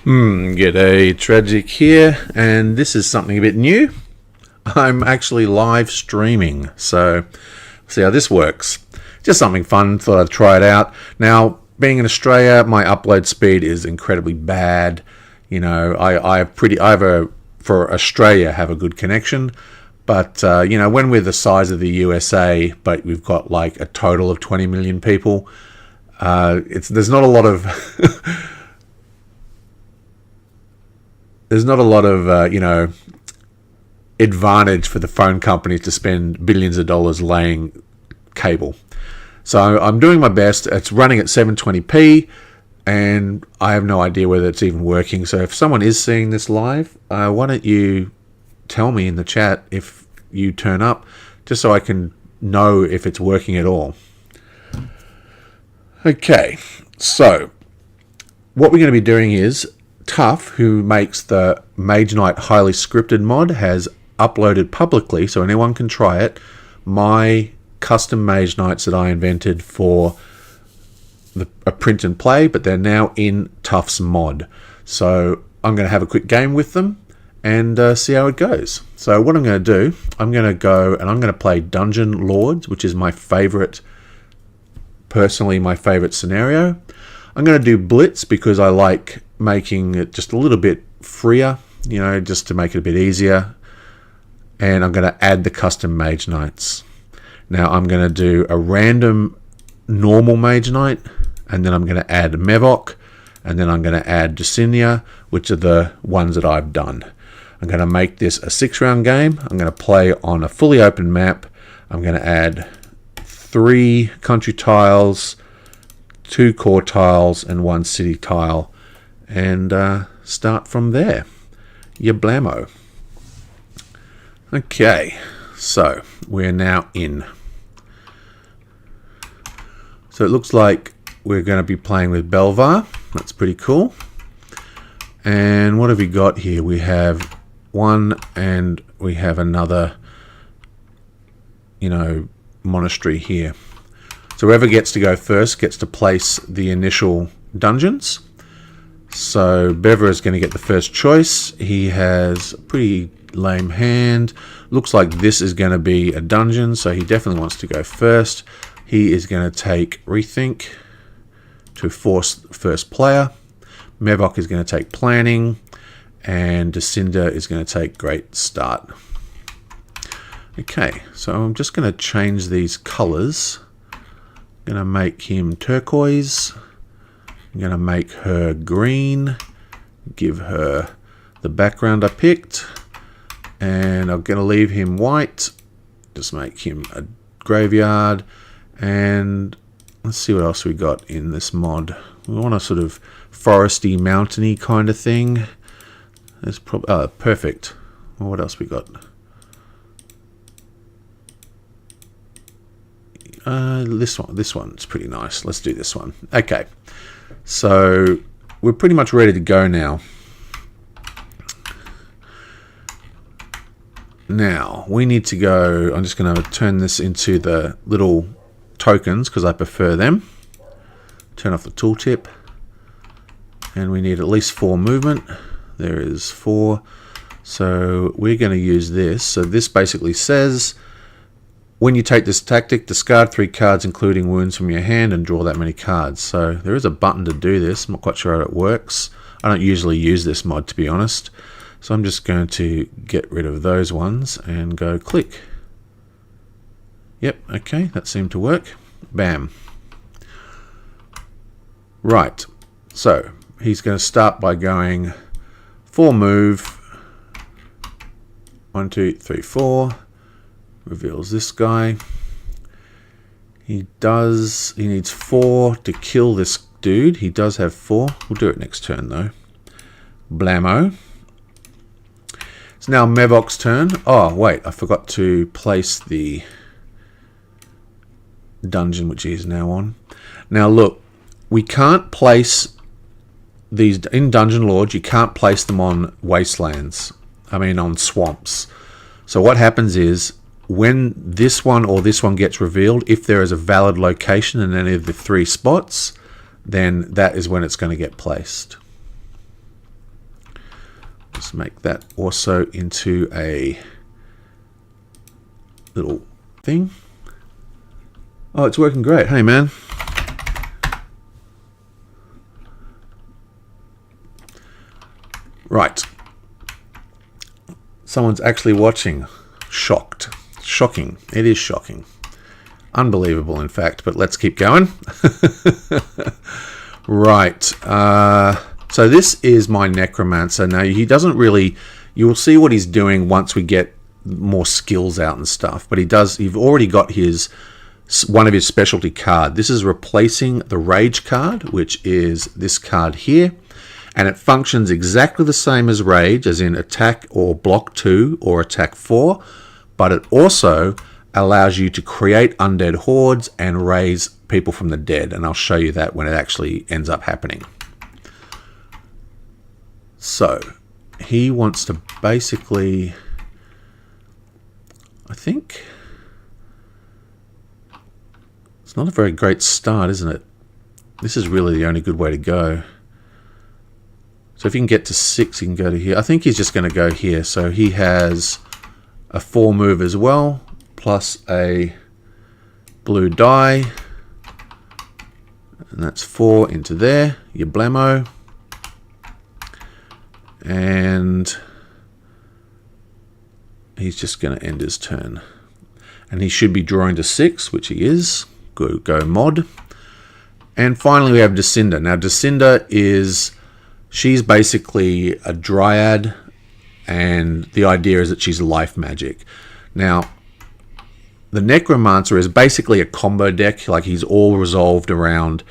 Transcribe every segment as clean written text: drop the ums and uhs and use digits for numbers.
G'day, Tragic here, and this is something a bit new. I'm actually live streaming, so see how this works. Just something fun, thought I'd try it out. Now, being in Australia, my upload speed is incredibly bad. You know, for Australia, have a good connection. But, you know, when we're the size of the USA, but we've got like a total of 20 million people, there's not a lot of... There's not a lot of, advantage for the phone companies to spend billions of dollars laying cable. So I'm doing my best. It's running at 720p, and I have no idea whether it's even working. So if someone is seeing this live, why don't you tell me in the chat if you turn up, just so I can know if it's working at all. Okay, so what we're going to be doing is, Tough, who makes the Mage Knight highly scripted mod, has uploaded publicly so anyone can try it, my custom Mage Knights that I invented for a print and play, but they're now in Tough's mod. So I'm going to have a quick game with them and see how it goes. So what I'm going to do, I'm going to go and I'm going to play Dungeon Lords, which is my favorite, personally my favorite scenario. I'm going to do Blitz because I like making it just a little bit freer, you know, just to make it a bit easier. And I'm going to add the custom Mage Knights. Now I'm going to do a random normal Mage Knight, and then I'm going to add Mevok, and then I'm going to add Jacinia, which are the ones that I've done. I'm going to make this a 6-round game. I'm going to play on a fully open map. I'm going to add 3 country tiles, 2 core tiles, and 1 city tile, and start from there. Ya blammo. Okay, so we're now in. So it looks like we're going to be playing with Belvar. That's pretty cool. And what have we got here? We have one, and we have another, monastery here. So whoever gets to go first gets to place the initial dungeons. So Bever is going to get the first choice. He has a pretty lame hand. Looks like this is going to be a dungeon, so he definitely wants to go first. He is going to take Rethink to force first player. Mevok is going to take Planning, and Descinder is going to take Great Start. Okay, so I'm just going to change these colors. I'm going to make him turquoise. I'm going to make her green, give her the background I picked, and I'm going to leave him white, just make him a graveyard, and let's see what else we got in this mod. We want a sort of foresty, mountainy kind of thing. That's probably perfect. Well, what else we got? This one's pretty nice. Let's do this one. Okay. So we're pretty much ready to go now. Now we need to go. I'm just going to turn this into the little tokens because I prefer them. Turn off the tooltip, and we need at least 4 movement. There is 4. So we're going to use this. So this basically says, when you take this tactic, discard 3 cards including wounds from your hand and draw that many cards. So there is a button to do this. I'm not quite sure how it works. I don't usually use this mod, to be honest. So I'm just going to get rid of those ones and go click. Yep, okay, that seemed to work. Bam. Right, so he's going to start by going 4 move. 1, 2, 3, 4. Reveals this guy. He needs 4 to kill this dude. He does have 4. We'll do it next turn though. Blammo. It's now Mevok's turn. Oh wait, I forgot to place the dungeon which he is now on. Now look, we can't place these in Dungeon Lords. You can't place them on wastelands. On swamps. So what happens is, when this one or this one gets revealed, if there is a valid location in any of the 3 spots, then that is when it's going to get placed. Let's make that also into a little thing. Oh, it's working great. Hey, man. Right. Someone's actually watching. Shocked. Shocking. It is shocking. Unbelievable, in fact, but let's keep going. Right. So this is my necromancer. Now, he doesn't really... You'll see what he's doing once we get more skills out and stuff, but you've already got one of his specialty card. This is replacing the Rage card, which is this card here, and it functions exactly the same as Rage, as in attack or block 2 or attack 4, but it also allows you to create undead hordes and raise people from the dead, and I'll show you that when it actually ends up happening. So he wants to basically, I think, it's not a very great start, isn't it? This is really the only good way to go. So if you can get to 6, you can go to here. I think he's just going to go here. So he has a 4 move as well, plus a blue die. And that's 4 into there, your blammo. And he's just going to end his turn. And he should be drawing to 6, which he is. Go mod. And finally we have Descinder. Now Descinder she's basically a dryad, and the idea is that she's life magic. Now the Necromancer is basically a combo deck, like he's all resolved around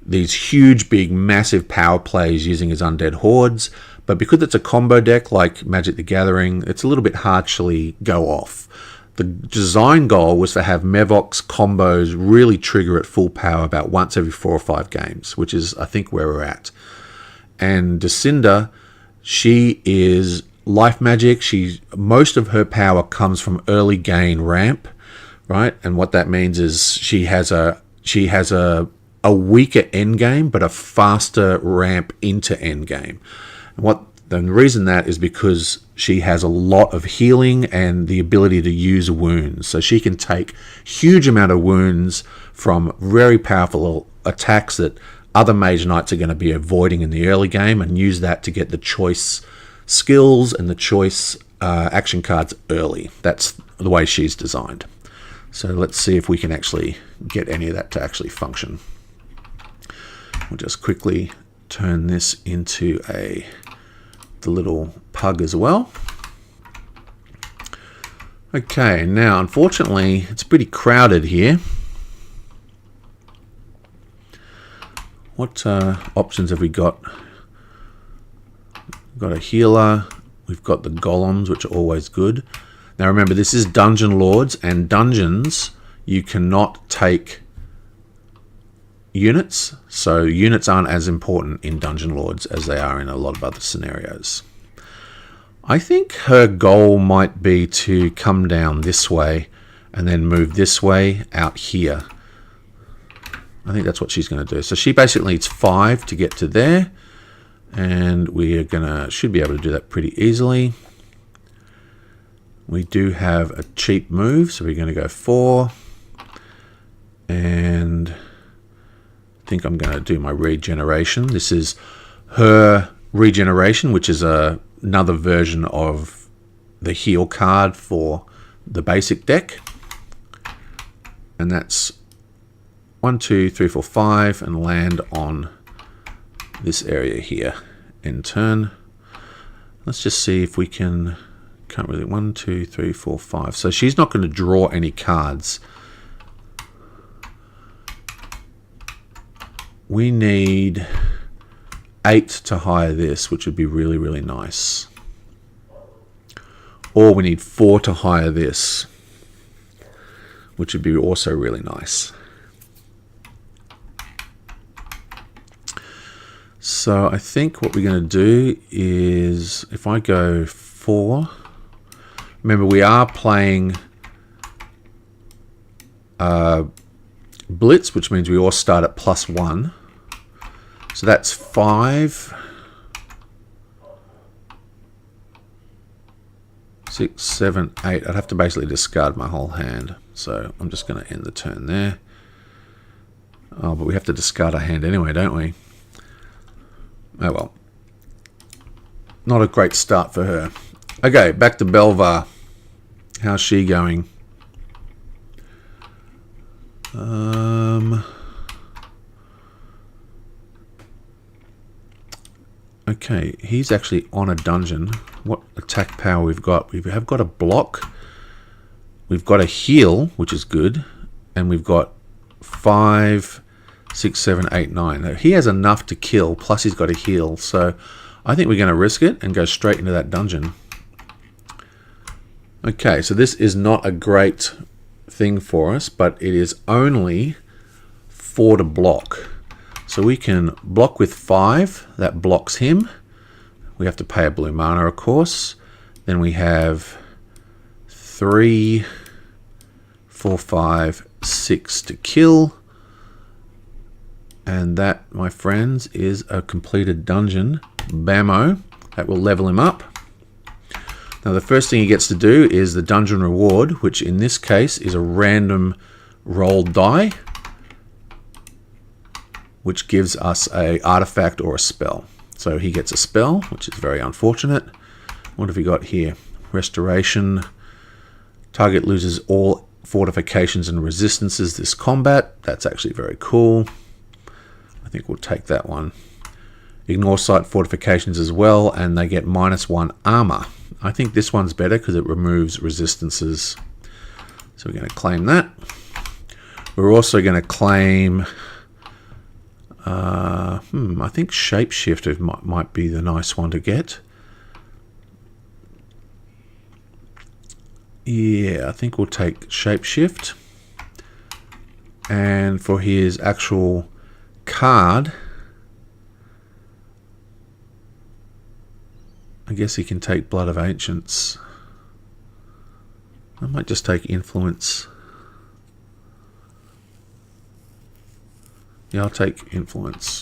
these huge, big, massive power plays using his undead hordes. But because it's a combo deck like Magic the Gathering, it's a little bit hard to actually go off. The design goal was to have Mevok's combos really trigger at full power about once every 4 or 5 games, which is, I think, where we're at. And Descinder, she is life magic. Most of her power comes from early gain ramp, right? And what that means is she has a weaker end game, but a faster ramp into end game. The reason that is because she has a lot of healing and the ability to use wounds. So she can take huge amount of wounds from very powerful attacks that other Mage Knights are going to be avoiding in the early game, and use that to get the choice skills and the choice action cards early. That's the way she's designed. So let's see if we can actually get any of that to actually function. We'll just quickly turn this into the little pug as well. Okay, now unfortunately it's pretty crowded here. What options have we got? We've got a healer, we've got the golems, which are always good. Now remember, this is Dungeon Lords, and dungeons, you cannot take units, so units aren't as important in Dungeon Lords as they are in a lot of other scenarios. I think her goal might be to come down this way and then move this way out here. I think that's what she's going to do. So she basically needs 5 to get to there, and we are should be able to do that pretty easily. We do have a cheap move, so we're going to go 4, and I think I'm going to do my regeneration. This is her regeneration, which is another version of the heal card for the basic deck. And that's 1, 2, 3, 4, 5, and land on this area here. End turn. Let's just see if we can't really. 1, 2, 3, 4, 5. So she's not going to draw any cards. We need 8 to hire this, which would be really, really nice. Or we need 4 to hire this, which would be also really nice. So I think what we're going to do is, if I go 4, remember we are playing Blitz, which means we all start at +1. So that's 5. 6, 7, 8. I'd have to basically discard my whole hand. So I'm just going to end the turn there. Oh, but we have to discard our hand anyway, don't we? Oh well. Not a great start for her. Okay, back to Belvar. How's she going? Okay, he's actually on a dungeon. What attack power we've got? We have got a block. We've got a heal, which is good. And we've got 5, 6, 7, 8, 9. Now, he has enough to kill, plus he's got a heal. So I think we're going to risk it and go straight into that dungeon. Okay, so this is not a great thing for us, but it is only 4 to block. So we can block with 5. That blocks him. We have to pay a blue mana, of course. Then we have 3, 4, 5, 6 to kill. And that, my friends, is a completed dungeon. Bammo. That will level him up. Now the first thing he gets to do is the dungeon reward, which in this case is a random rolled die, which gives us a artifact or a spell. So he gets a spell, which is very unfortunate. What have we got here? Restoration. Target loses all fortifications and resistances this combat. That's actually very cool. I think we'll take that one. Ignore site fortifications as well, and they get -1 armor. I think this one's better because it removes resistances. So we're going to claim that. We're also going to claim... I think Shapeshifter might be the nice one to get. Yeah, I think we'll take Shapeshift. And for his actual card, I guess he can take Blood of Ancients. I might just take Influence. Yeah, I'll take Influence.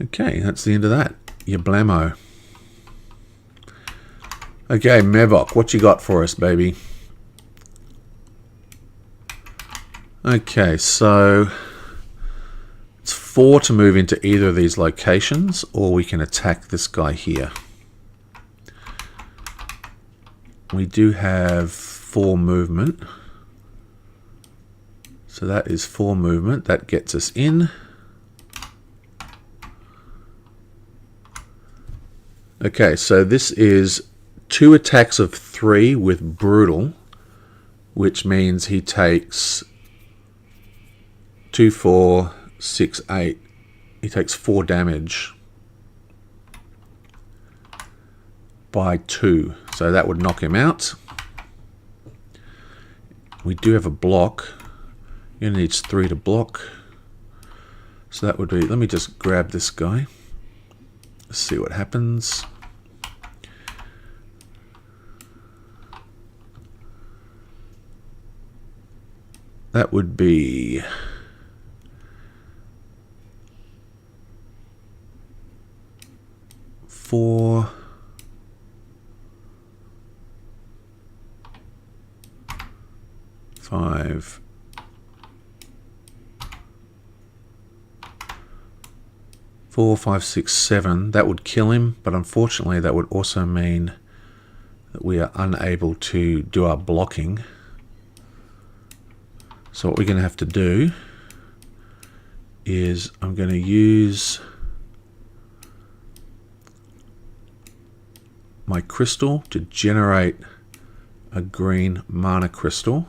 Okay, that's the end of that. Your blammo. Okay, Mevok, what you got for us, baby? Okay, so it's 4 to move into either of these locations, or we can attack this guy here. We do have 4 movement. So that is 4 movement. That gets us in. Okay, so this is 2 attacks of 3 with Brutal, which means he takes 2, 4, 6, 8. He takes 4 damage by 2. So that would knock him out. We do have a block. He only needs 3 to block. So that would be... Let me just grab this guy. Let's see what happens. That would be... 4... 5... 4, 5, 6, 7. That would kill him, but unfortunately that would also mean that we are unable to do our blocking. So what we're going to have to do is I'm going to use my crystal to generate a green mana crystal,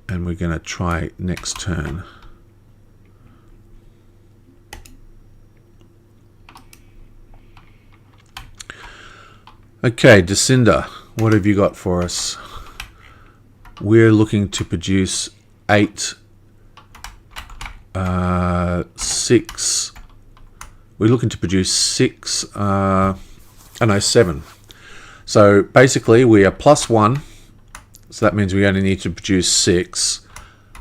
and we're going to try next turn. Okay, Descinda, what have you got for us? We're looking to produce 8, 6. We're looking to produce 6, 7. So basically we are +1, so that means we only need to produce 6.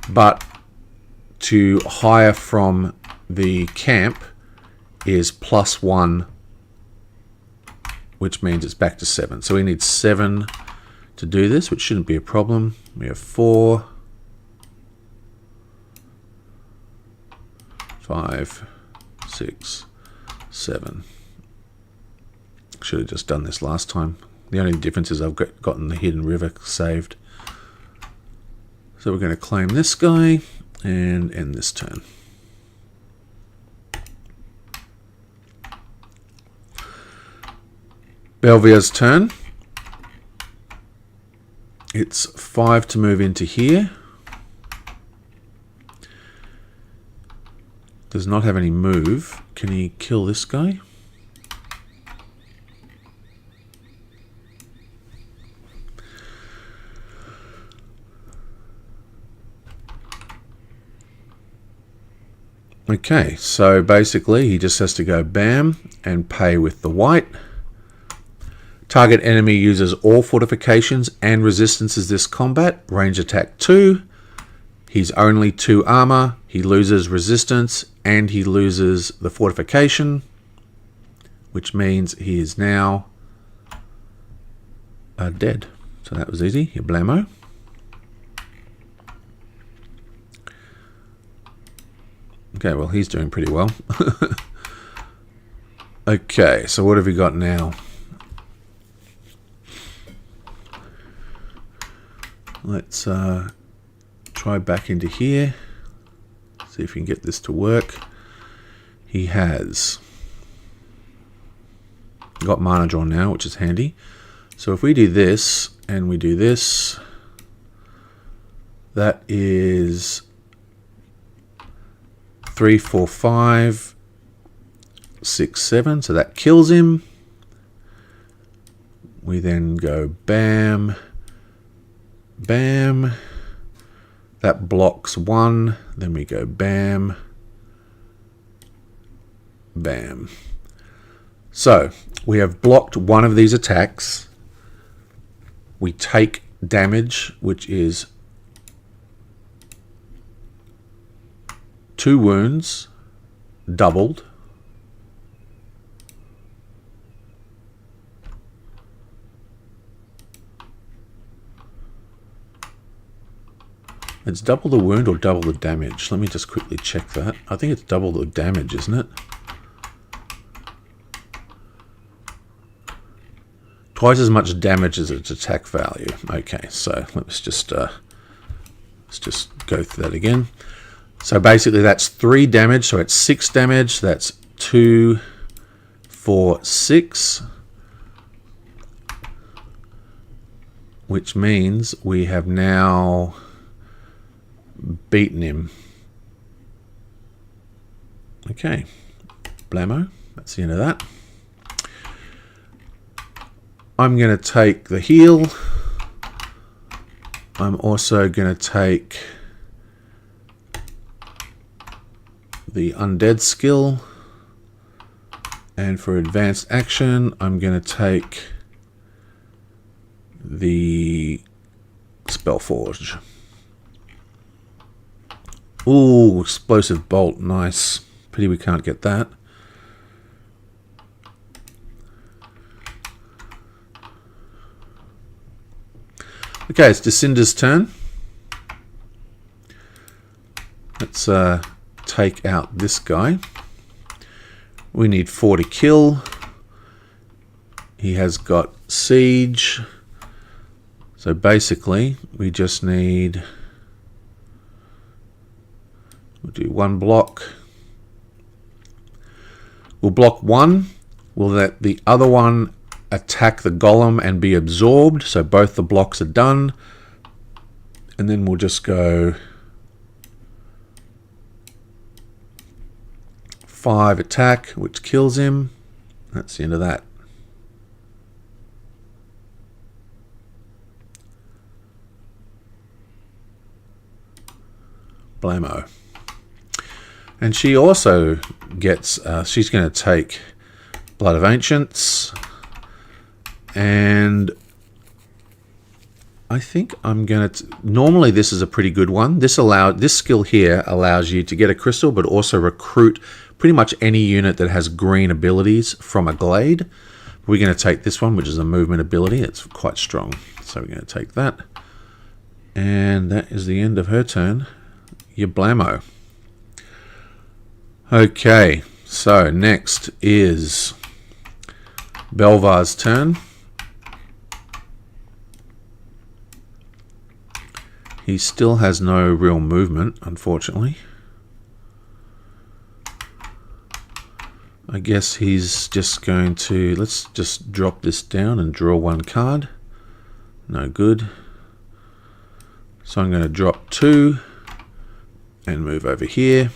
But to hire from the camp, is +1, which means it's back to 7. So we need 7 to do this, which shouldn't be a problem. We have 4, 5, 6, 7. Should have just done this last time. The only difference is I've gotten the Hidden River saved. So we're going to claim this guy and end this turn. Belvia's turn. It's 5 to move into here. Does not have any move. Can he kill this guy? Okay, so basically he just has to go bam and pay with the white. Target enemy uses all fortifications and resistances this combat. Range attack 2. He's only 2 armor. He loses resistance and he loses the fortification, which means he is now dead. So that was easy. You blammo. Okay, well, he's doing pretty well. Okay, so what have we got now? Let's try back into here. See if we can get this to work. He has got mana drawn now, which is handy. So if we do this and we do this, that is 3, 4, 5, 6, 7. So that kills him. We then go bam, bam. That blocks 1. Then we go bam, bam. So we have blocked one of these attacks. We take damage, which is 2 wounds, doubled. It's double the wound or double the damage. Let me just quickly check that. I think it's double the damage, isn't it? Twice as much damage as its attack value. Okay, so let's just go through that again. So basically that's 3 damage, so it's 6 damage. That's 2, 4, 6. Which means we have now beaten him. Okay, blammo. That's the end of that. I'm going to take the heal. I'm also going to take the undead skill. And for advanced action, I'm going to take the Spellforge. Ooh, explosive bolt, nice. Pity we can't get that. Okay, it's Descinda's turn. Let's take out this guy. We need 4 to kill. He has got siege. So basically, we just need... We'll do 1 block. We'll block 1. We'll let the other one attack the golem and be absorbed. So both the blocks are done. And then we'll just go 5 attack, which kills him. That's the end of that. Blammo. And she also gets, she's going to take Blood of Ancients. And I think I'm going to... Normally this is a pretty good one. This skill here allows you to get a crystal, but also recruit pretty much any unit that has green abilities from a glade. We're going to take this one, which is a movement ability. It's quite strong. So we're going to take that. And that is the end of her turn. You blammo. Okay, so next is Belvar's turn. He still has no real movement, unfortunately. I guess he's just going to... Let's just drop this down and draw one card. No good. So I'm going to drop 2 and move over here.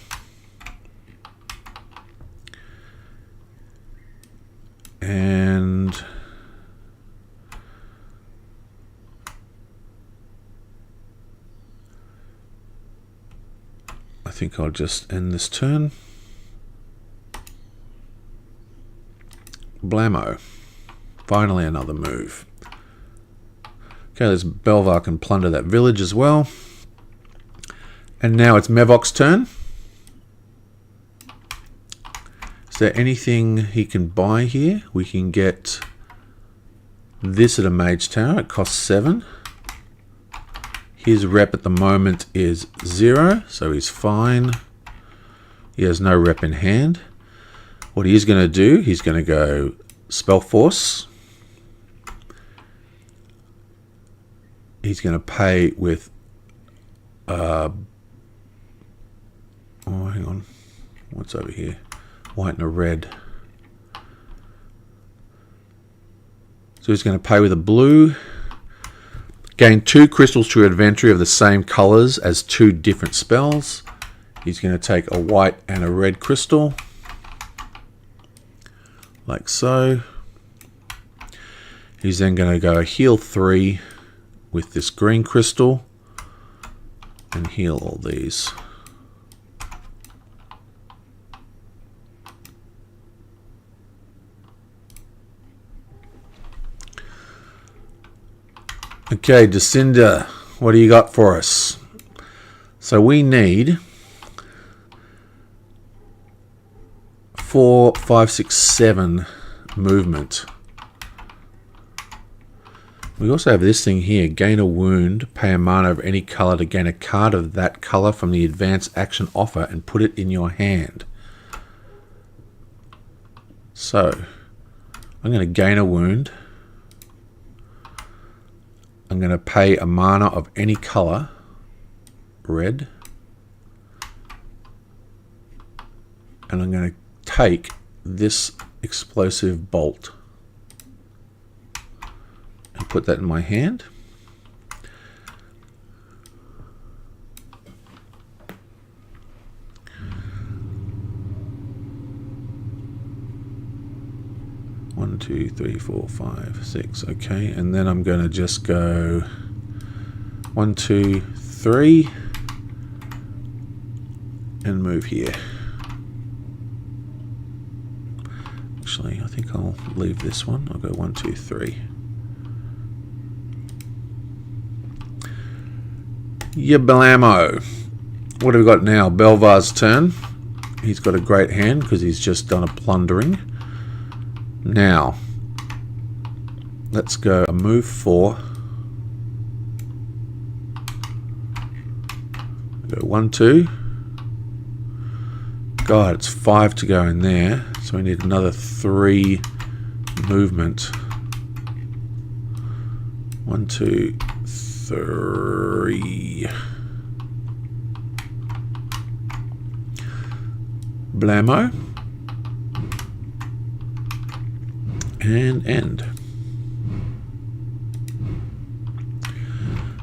And... I think I'll just end this turn. Blammo. Finally another move. Okay, let's Belvar can plunder that village as well. And now it's Mevok's turn. Is there anything he can buy here? We can get this at a mage tower. It costs 7. His rep at the moment is 0, so he's fine. He has no rep in hand. What he is going to do, he's going to go Spell Force. He's going to pay with... oh, hang on. What's over here? White and a red. So he's going to pay with a blue. Gain 2 crystals to your inventory of the same colors as 2 different spells. He's going to take a white and a red crystal. Like so. He's then going to go heal 3 with this green crystal. And heal all these. Okay, Jacinda, what do you got for us? So we need 4, 5, 6, 7 movement. We also have this thing here, gain a wound, pay a mana of any color to gain a card of that color from the advanced action offer and put it in your hand. So, I'm going to gain a wound. I'm going to pay a mana of any color, red, and I'm going to take this explosive bolt and put that in my hand. One, 2, 3, 4, 5, 6. Okay, and then I'm going to just go 1, 2, 3 and move here. Actually, I think I'll leave this one. I'll go 1, 2, 3. Yablamo. What have we got now? Belvar's turn. He's got a great hand because he's just done a plundering. Now, let's go a move 4. Go 1, 2. God, it's 5 to go in there, so we need another 3 movement. 1, 2, 3. Blammo. And end.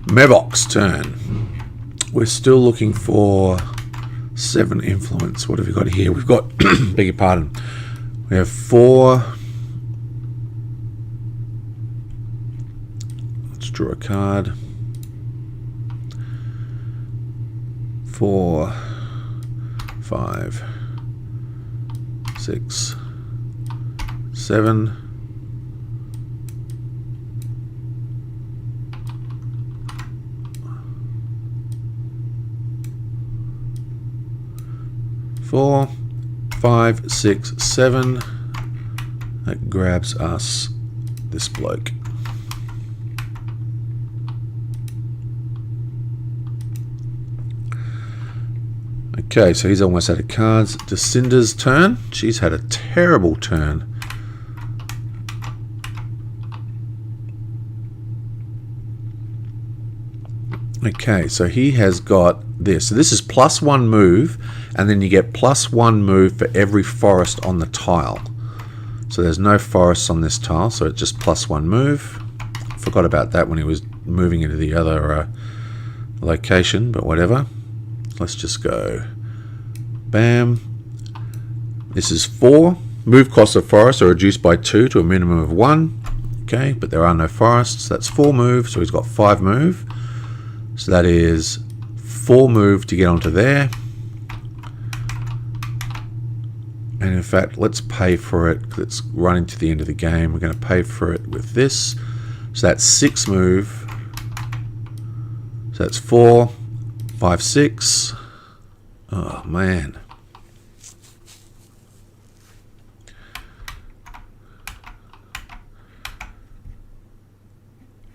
Mevok's turn. We're still looking for 7 influence. What have we got here? We've got, beg your pardon, we have 4. Let's draw a card. 4, 5, 6, 7. 4, 5, 6, 7. That grabs us this bloke. Okay, so he's almost out of cards. Jacinda's turn. She's had a terrible turn. Okay, so he has got this. So this is +1 move, and then you get +1 move for every forest on the tile. So there's no forests on this tile, so it's just +1 move. Forgot about that when he was moving into the other location, but whatever. Let's just go. Bam. This is 4. Move costs of forests are reduced by 2 to a minimum of 1. Okay, but there are no forests. That's 4 move, so he's got 5 move. So that is 4 move to get onto there. And in fact, let's pay for it. Let's run into the end of the game. We're going to pay for it with this. So that's 6 move. So that's 4, 5, 6. Oh, man.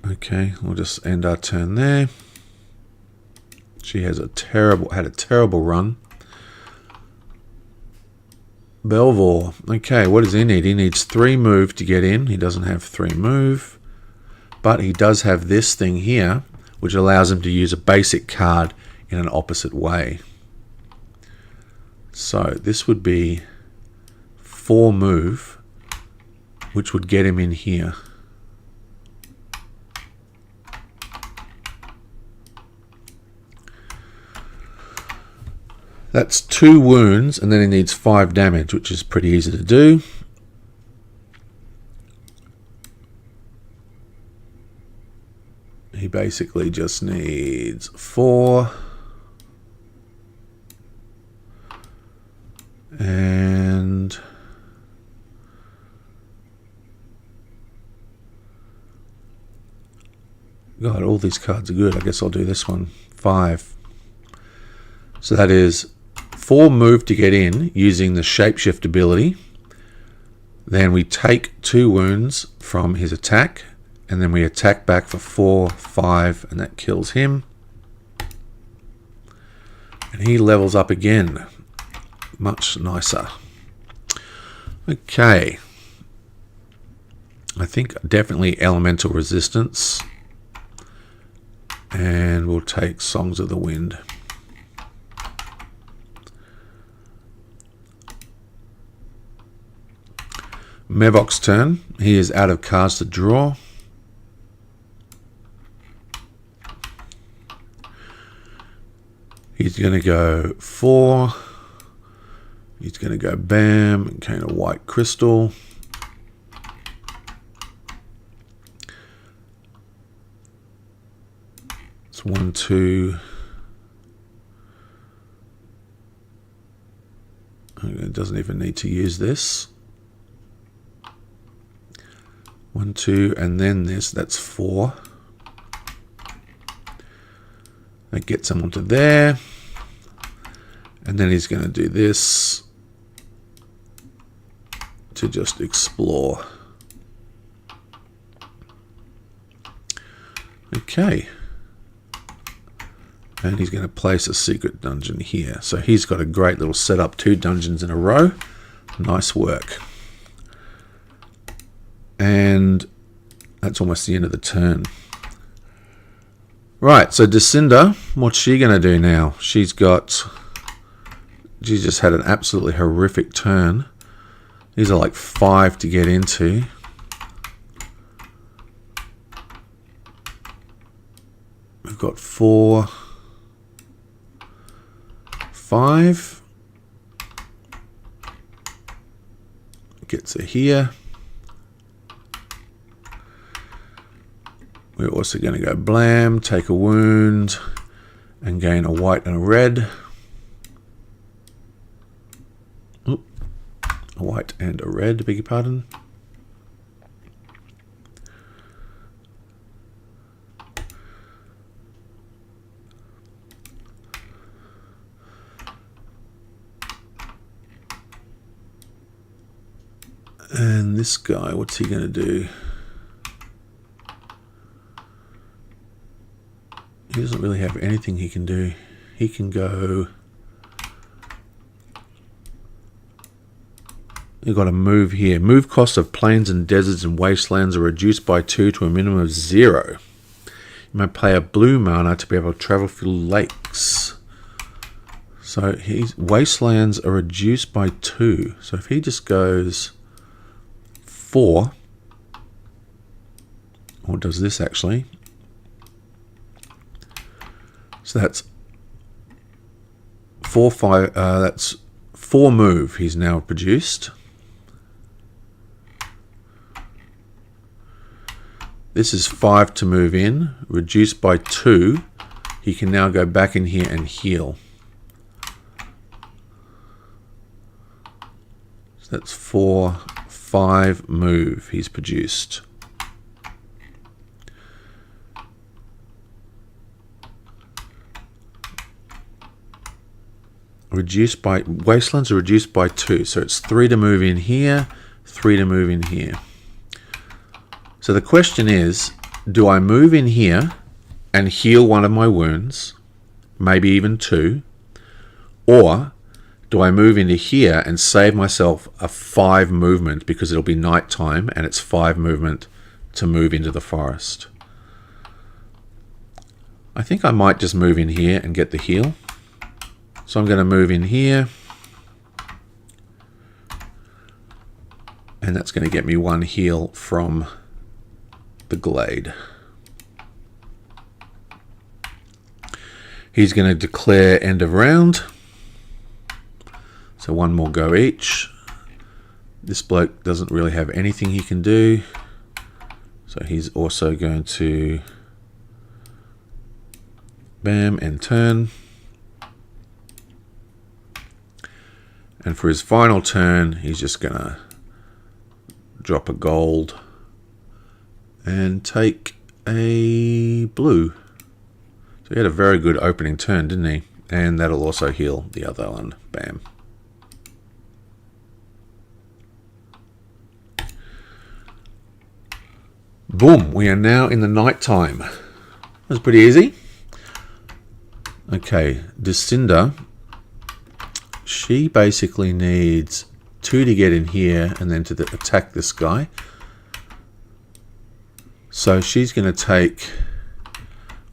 Okay, we'll just end our turn there. She has had a terrible run. Belvor. Okay, what does he need? He needs 3 move to get in. He doesn't have 3 move. But he does have this thing here, which allows him to use a basic card in an opposite way. So this would be 4 move, which would get him in here. That's 2 wounds, and then he needs 5 damage, which is pretty easy to do. He basically just needs 4. And God, all these cards are good. I guess I'll do this one. 5. So that is 4 move to get in using the shapeshift ability. Then we take 2 wounds from his attack, and then we attack back for 4, 5, and that kills him. And he levels up again. Much nicer. Okay. I think definitely elemental resistance. And we'll take Songs of the Wind. Mevok's turn. He is out of cards to draw. He's going to go 4. He's going to go bam and kind of white crystal. It's 1, 2. It doesn't even need to use this. 1, 2, and then this. That's 4. That gets him onto there. And then he's going to do this to just explore. Okay. And he's going to place a secret dungeon here. So he's got a great little setup, 2 dungeons in a row. Nice work. And that's almost the end of the turn. Right, so Jacinda, what's she going to do now? She just had an absolutely horrific turn. These are like 5 to get into. We've got 4, 5. Gets her here. We're also going to go blam, take a wound, and gain a white and a red. Oop. A white and a red, beg your pardon. And this guy, what's he going to do? He doesn't really have anything he can do. He can go... You've got to move here. Move costs of plains and deserts and wastelands are reduced by 2 to a minimum of 0. You may pay a blue mana to be able to travel through lakes. So his wastelands are reduced by 2. So if he just goes 4, or does this actually? So that's 4, 5. That's 4 move he's now produced. This is 5 to move in, reduced by 2. He can now go back in here and heal. So that's 4, 5 move he's produced. Reduced by, wastelands are reduced by 2. So it's 3 to move in here, 3 to move in here. So the question is, do I move in here and heal one of my wounds, maybe even 2, or do I move into here and save myself a 5 movement because it'll be nighttime and it's 5 movement to move into the forest? I think I might just move in here and get the heal. So I'm going to move in here, and that's going to get me 1 heal from the glade. He's going to declare end of round. So 1 more go each. This bloke doesn't really have anything he can do. So he's also going to bam and turn. And for his final turn, he's just going to drop a gold and take a blue. So he had a very good opening turn, didn't he? And that'll also heal the other one. Bam. Boom. We are now in the night time. That was pretty easy. Okay, Descinda. She basically needs 2 to get in here and then to attack this guy. So she's going to take...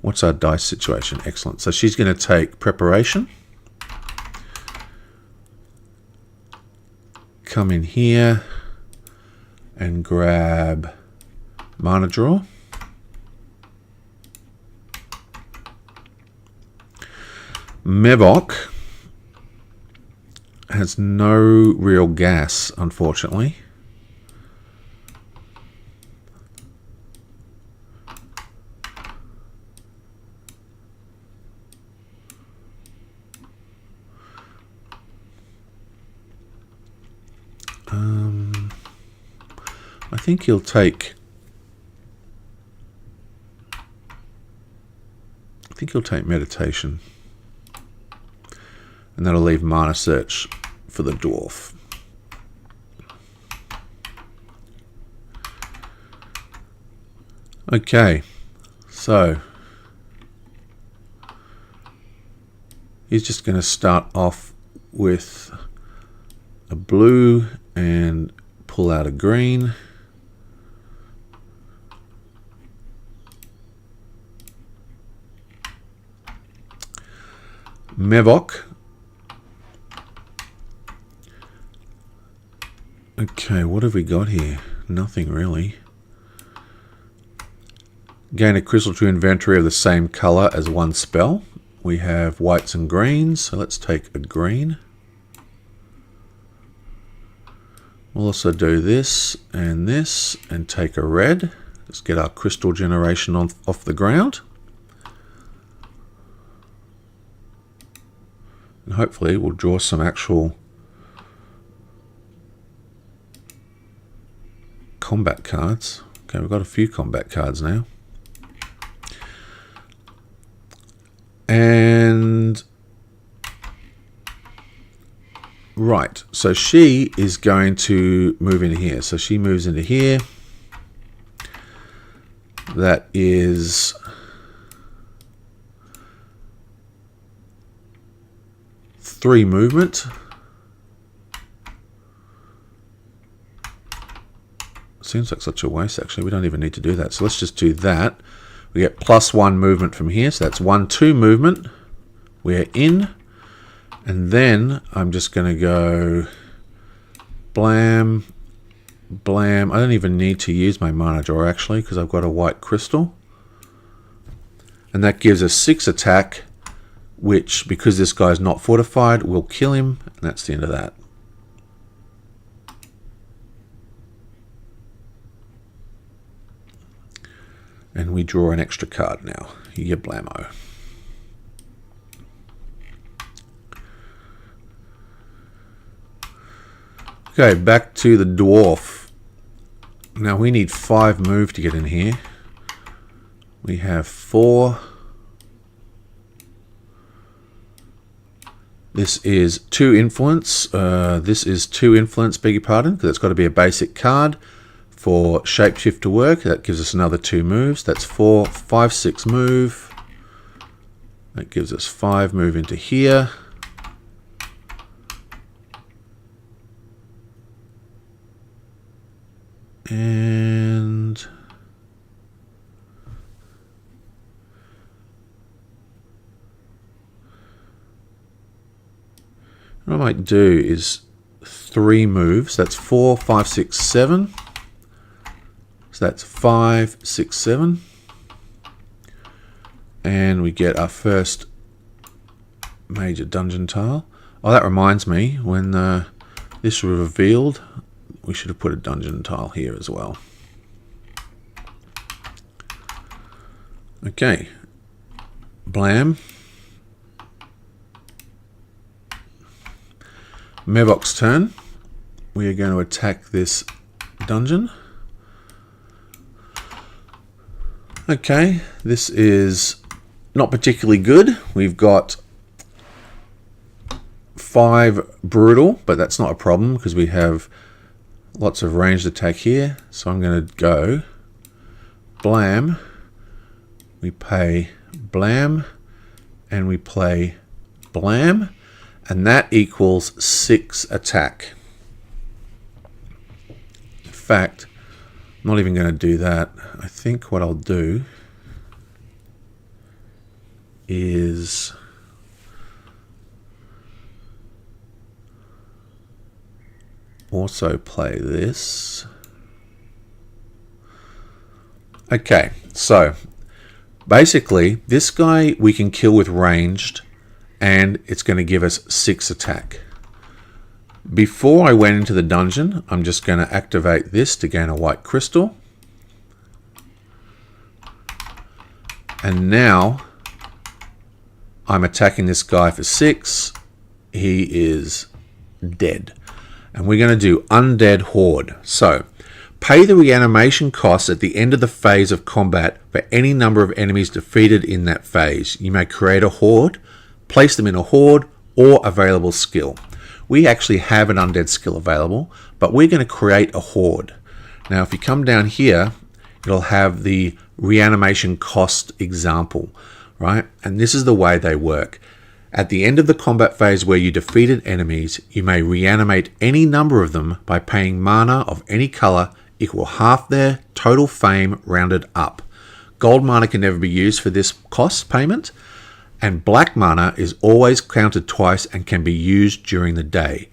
What's our dice situation? Excellent. So she's going to take preparation. Come in here and grab mana draw. Mevok has no real gas, unfortunately. I think he'll take... meditation. And that'll leave mana search for the dwarf. Okay, so he's just going to start off with a blue and pull out a green. Mevok. Okay, what have we got here? Nothing really. Gain a crystal to inventory of the same color as 1 spell. We have whites and greens, so let's take a green. We'll also do this and take a red. Let's get our crystal generation off the ground. And hopefully we'll draw some actual combat cards. Okay, we've got a few combat cards now. And Right, so she is going to move into here. So she moves into here. That is 3 movement. Seems like such a waste, actually. We don't even need to do that. So let's just do that. We get +1 movement from here. So that's 1-2 movement. We're in. And then I'm just going to go blam, blam. I don't even need to use my mana drawer, actually, because I've got a white crystal. And that gives us 6 attack, which, because this guy's not fortified, will kill him. And that's the end of that. And we draw an extra card now. You blammo. Okay, back to the dwarf. Now we need 5 move to get in here. We have 4. This is 2 influence. This is 2 influence, beg your pardon, because it's got to be a basic card. For shapeshift to work, that gives us another 2 moves. That's 4, 5, 6 move. That gives us 5 move into here. And what I might do is 3 moves. That's 4, 5, 6, 7. So that's 5, 6, 7. And we get our first major dungeon tile. Oh, that reminds me, when this was revealed, we should have put a dungeon tile here as well. Okay. Blam. Mevok's turn. We are going to attack this dungeon. Okay, this is not particularly good. We've got 5 brutal, but that's not a problem because we have lots of ranged attack here. So I'm going to go blam. We pay blam, and we play blam, and that equals 6 attack. In fact, I'm not even going to do that. I think what I'll do is also play this. Okay, so basically this guy we can kill with ranged, and it's going to give us 6 attack. Before I went into the dungeon, I'm just going to activate this to gain a white crystal. And now I'm attacking this guy for 6. He is dead. And we're going to do Undead Horde. So, pay the reanimation costs at the end of the phase of combat for any number of enemies defeated in that phase. You may create a horde, place them in a horde, or available skill. We actually have an undead skill available, but we're going to create a horde. Now, if you come down here, it'll have the reanimation cost example, right? And this is the way they work. At the end of the combat phase where you defeated enemies, you may reanimate any number of them by paying mana of any color equal half their total fame rounded up. Gold mana can never be used for this cost payment, and black mana is always counted twice and can be used during the day.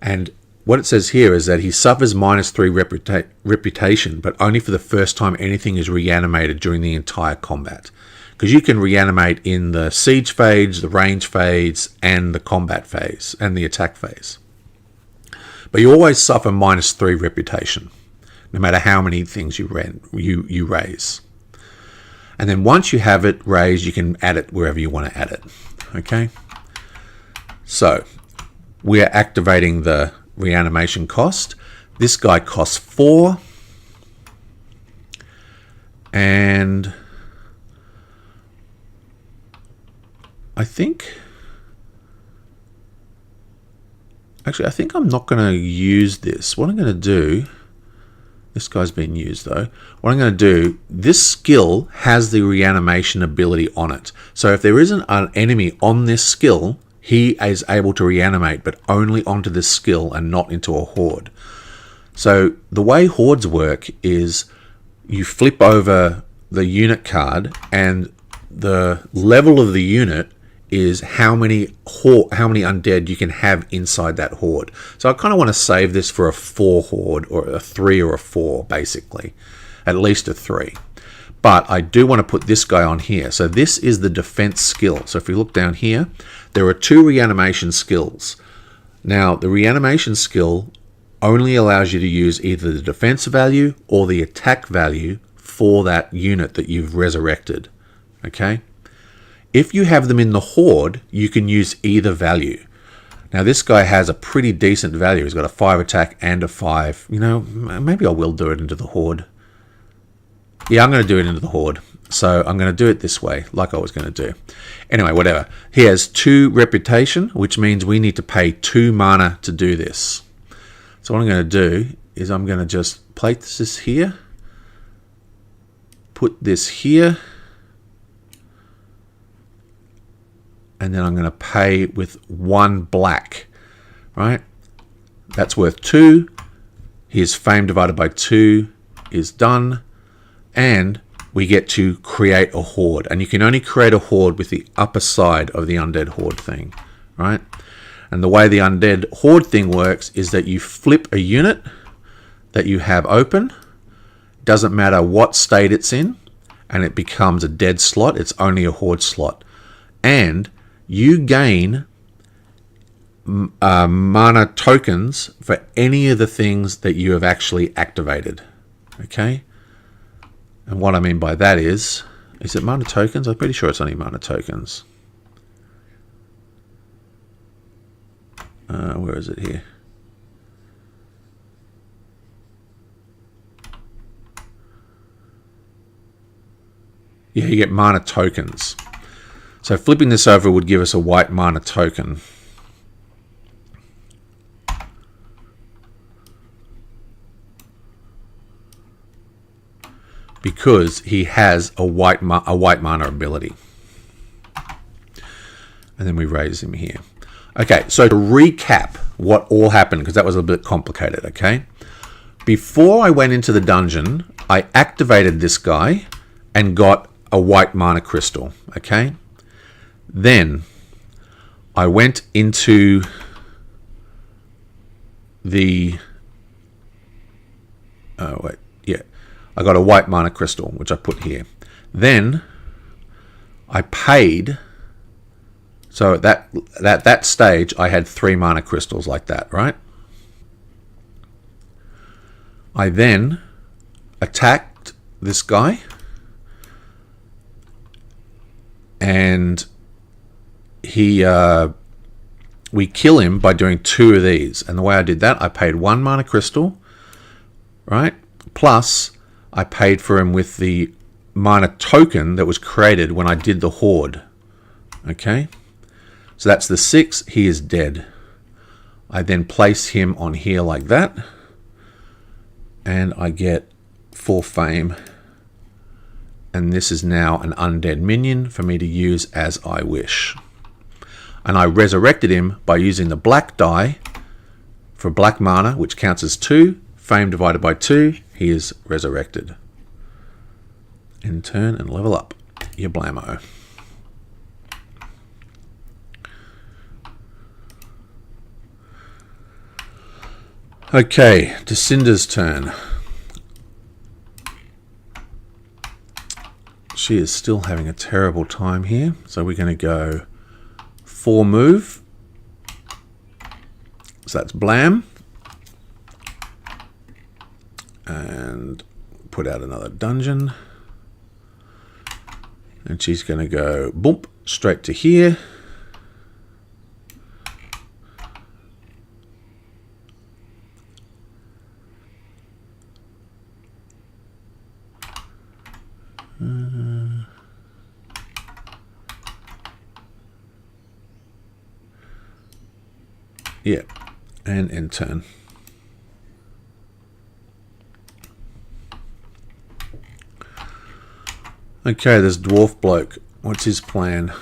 And what it says here is that he suffers -3 reputation, but only for the first time anything is reanimated during the entire combat. Because you can reanimate in the siege phase, the range phase, and the combat phase, and the attack phase. But you always suffer -3 reputation, no matter how many things you raise. And then once you have it raised, you can add it wherever you want to add it. Okay? So, we're activating the reanimation cost. This guy costs 4. And I think Actually, I think I'm not going to use this. What I'm going to do, this guy's been used though. What I'm going to do, this skill has the reanimation ability on it. So if there isn't an enemy on this skill, he is able to reanimate, but only onto this skill and not into a horde. So the way hordes work is you flip over the unit card, and the level of the unit is how many undead you can have inside that horde. So I kind of want to save this for a 4 horde, or a 3 or a 4, basically. At least a 3. But I do want to put this guy on here. So this is the defense skill. So if we look down here, there are 2 reanimation skills. Now, the reanimation skill only allows you to use either the defense value or the attack value for that unit that you've resurrected. Okay? If you have them in the horde, you can use either value. Now this guy has a pretty decent value. He's got a 5 attack and a 5. You know, maybe I will do it into the horde. Yeah, I'm going to do it into the horde. So I'm going to do it this way, like I was going to do. Anyway, whatever. He has 2 reputation, which means we need to pay 2 mana to do this. So what I'm going to do is I'm going to just place this here. Put this here. And then I'm going to pay with 1 black, right? That's worth 2. His fame divided by 2 is done. And we get to create a horde. And you can only create a horde with the upper side of the undead horde thing, right? And the way the undead horde thing works is that you flip a unit that you have open. Doesn't matter what state it's in. And it becomes a dead slot. It's only a horde slot. And you gain mana tokens for any of the things that you have actually activated. Okay? And what I mean by that is it mana tokens? I'm pretty sure it's only mana tokens. Where is it here? Yeah, you get mana tokens. So flipping this over would give us a white mana token. Because he has a white mana ability. And then we raise him here. Okay, so to recap what all happened, because that was a bit complicated, okay? Before I went into the dungeon, I activated this guy and got a white mana crystal, okay? Then I went into the I got a white mana crystal, which I put here. Then I paid. So at that stage, I had 3 mana crystals like that, right? I then attacked this guy, and we kill him by doing 2 of these. And the way I did that, I paid 1 mana crystal, right? Plus, I paid for him with the mana token that was created when I did the horde. Okay? So that's the 6. He is dead. I then place him on here like that. And I get 4 fame. And this is now an undead minion for me to use as I wish. And I resurrected him by using the black die for black mana, which counts as 2. Fame divided by 2. He is resurrected. In turn and level up. Your blammo. Okay, to Cinder's turn. She is still having a terrible time here. So we're going to go 4 move. So that's blam. And put out another dungeon. And she's going to go boom, straight to here. Yeah. And end turn. Okay, this dwarf bloke. What's his plan?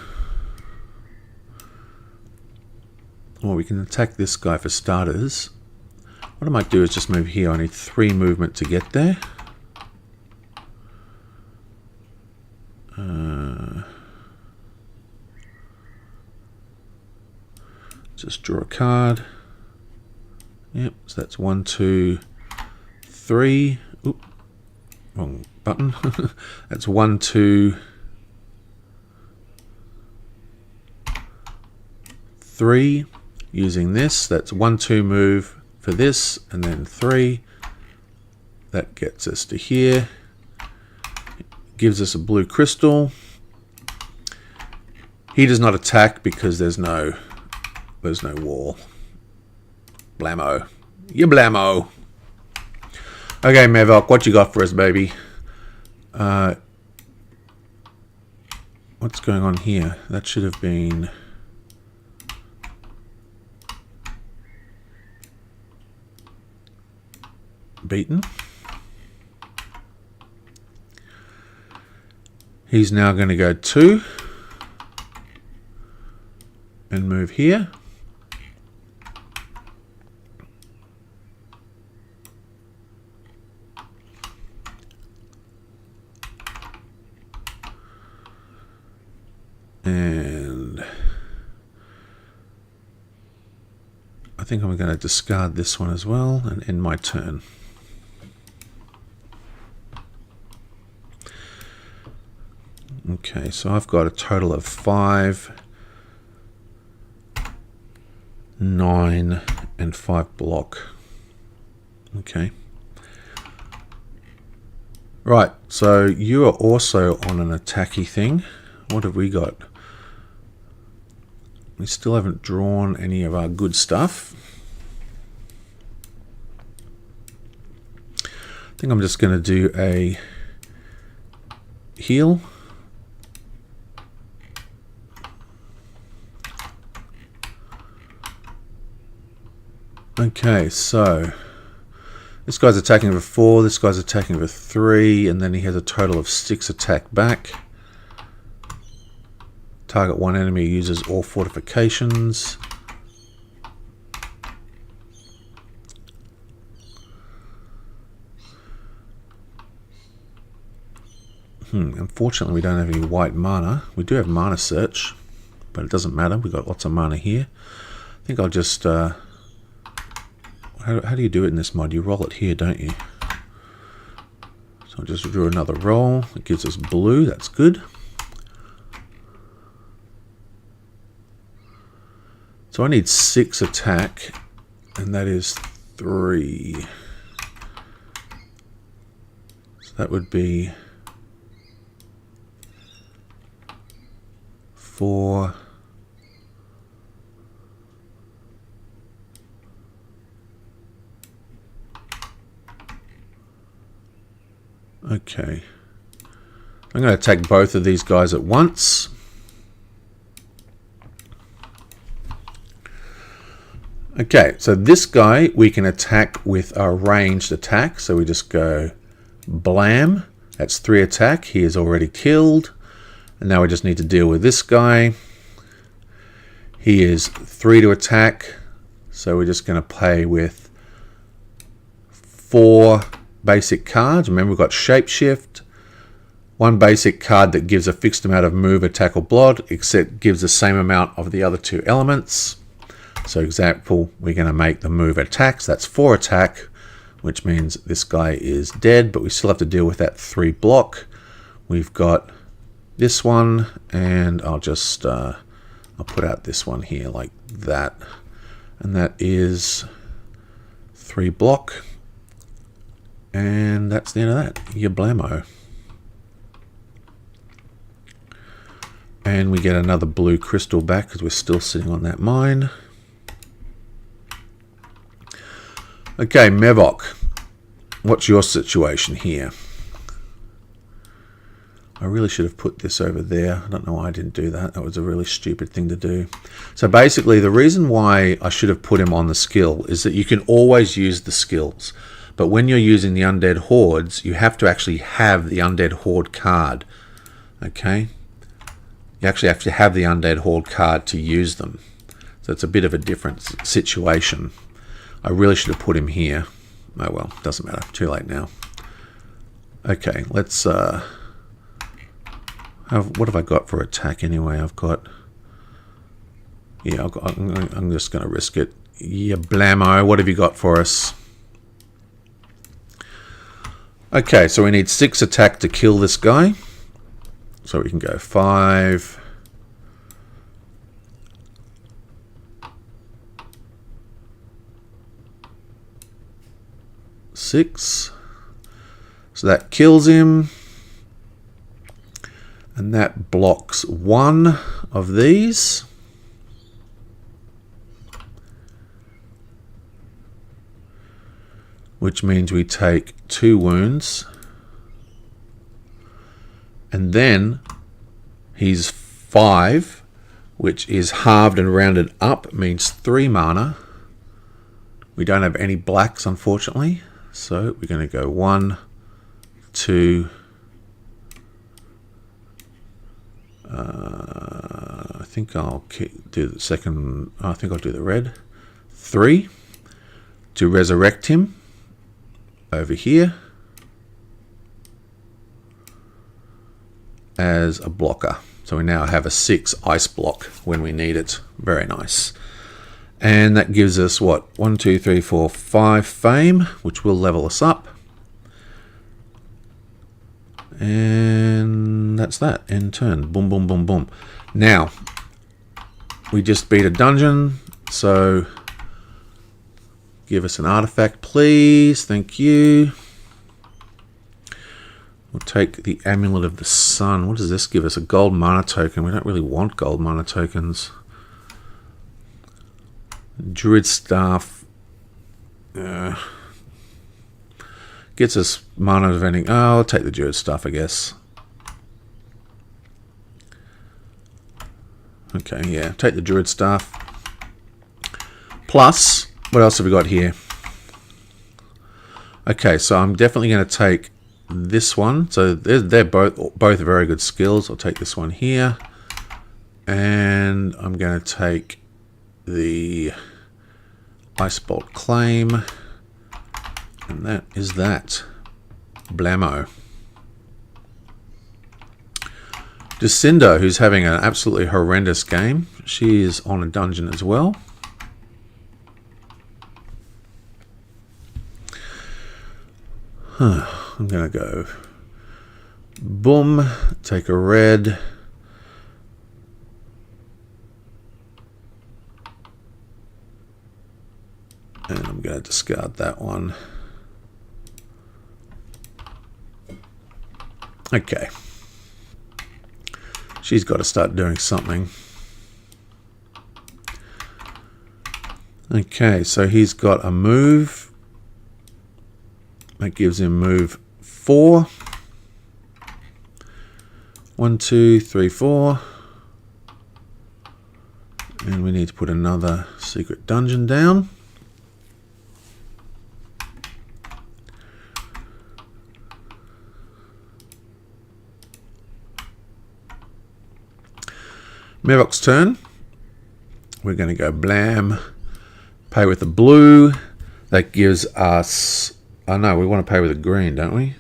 Well, we can attack this guy for starters. What I might do is just move here. I need 3 movement to get there. Just draw a card. Yep, so that's 1, 2, 3. Oop, wrong button. That's 1, 2, 3. Using this, that's 1, 2 move for this, and then 3. That gets us to here. Gives us a blue crystal. He does not attack because there's no wall. Blammo. You blammo. Okay, Mavok, what you got for us, baby? What's going on here? That should have been... beaten. He's now going to go 2 and move here. And I think I'm going to discard this one as well and end my turn. Okay, so I've got a total of 5, 9, and 5 block. Okay. Right, so you are also on an attacky thing. What have we got? We still haven't drawn any of our good stuff. I think I'm just going to do a heal. Okay, so this guy's attacking for 4, this guy's attacking for 3, and then he has a total of 6 attack back. Target one enemy uses all fortifications. Unfortunately, we don't have any white mana. We do have mana search, but it doesn't matter. We've got lots of mana here. I think I'll just... how do you do it in this mod? You roll it here, don't you? So I'll just draw another roll. It gives us blue. That's good. So I need 6 attack, and that is 3. So that would be 4. Okay. I'm going to attack both of these guys at once. Okay, so this guy we can attack with a ranged attack. So we just go blam. That's 3 attack. He is already killed. And now we just need to deal with this guy. He is 3 to attack. So we're just going to play with 4 basic cards. Remember, we've got Shapeshift. 1 basic card that gives a fixed amount of move, attack, or blood, except gives the same amount of the other 2 elements. So example, we're going to make the move attacks. That's 4 attack, which means this guy is dead, but we still have to deal with that 3 block. We've got this one, and I'll just I'll put out this one here like that, and that is 3 block, and that's the end of that. Your blammo. And we get another blue crystal back because we're still sitting on that mine. Okay, Mevok, what's your situation here? I really should have put this over there. I don't know why I didn't do that. That was a really stupid thing to do. So basically, the reason why I should have put him on the skill is that you can always use the skills. But when you're using the Undead Hordes, you have to actually have the Undead Horde card. Okay? You actually have to have the Undead Horde card to use them. So it's a bit of a different situation. I really should have put him here. Oh well, doesn't matter. Too late now. Okay, let's... what have I got for attack anyway? I've got... Yeah, I'm just going to risk it. Yeah, blammo. What have you got for us? Okay, so we need 6 attack to kill this guy. So we can go 5. Six. So that kills him. And that blocks 1 of these. Which means we take 2 wounds. And then he's 5, which is halved and rounded up, means 3 mana. We don't have any blacks, unfortunately. So we're going to go 1, 2. I think I'll do the second. I think I'll do the red. 3 to resurrect him. Over here as a blocker. So we now have a 6 ice block when we need it. Very nice. And that gives us what? 1, 2, 3, 4, 5 fame, which will level us up. And that's that. End turn. Boom, boom, boom, boom. Now, we just beat a dungeon, so give us an artifact, please. Thank you. We'll take the Amulet of the Sun. What does this give us? A gold mana token. We don't really want gold mana tokens. Druid Staff. Gets us mana of any... Oh, I'll take the Druid Staff, I guess. Okay, yeah. Take the Druid Staff. Plus... What else have we got here? Okay, so I'm definitely going to take this one. So they're both very good skills. I'll take this one here. And I'm going to take the Ice Bolt Claim. And that is that. Blammo. Jacinda, who's having an absolutely horrendous game. She is on a dungeon as well. I'm going to go boom, take a red, and I'm going to discard that one. Okay. She's got to start doing something. Okay, so he's got a move. That gives him move 4. 1, 2, 3, 4. And we need to put another secret dungeon down. Mevok's turn. We're going to go blam. Pay with the blue. That gives us... Oh no, we want to pay with a green, don't we?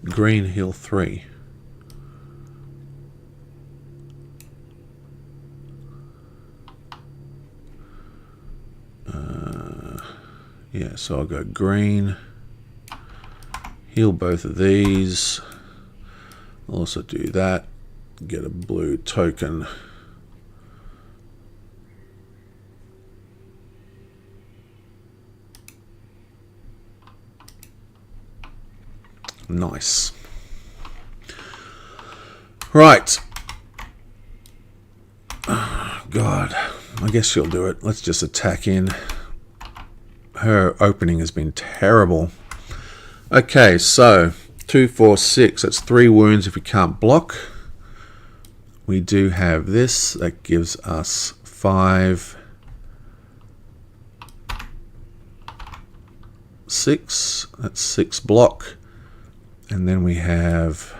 Green heal 3. Yeah, so I'll go green. Heal both of these. I'll also do that. Get a blue token. Nice. Right. Oh, God. I guess she'll do it. Let's just attack in. Her opening has been terrible. Okay, so 2, 4, 6. That's 3 wounds if we can't block. We do have this. That gives us 5, 6. That's 6 block. And then we have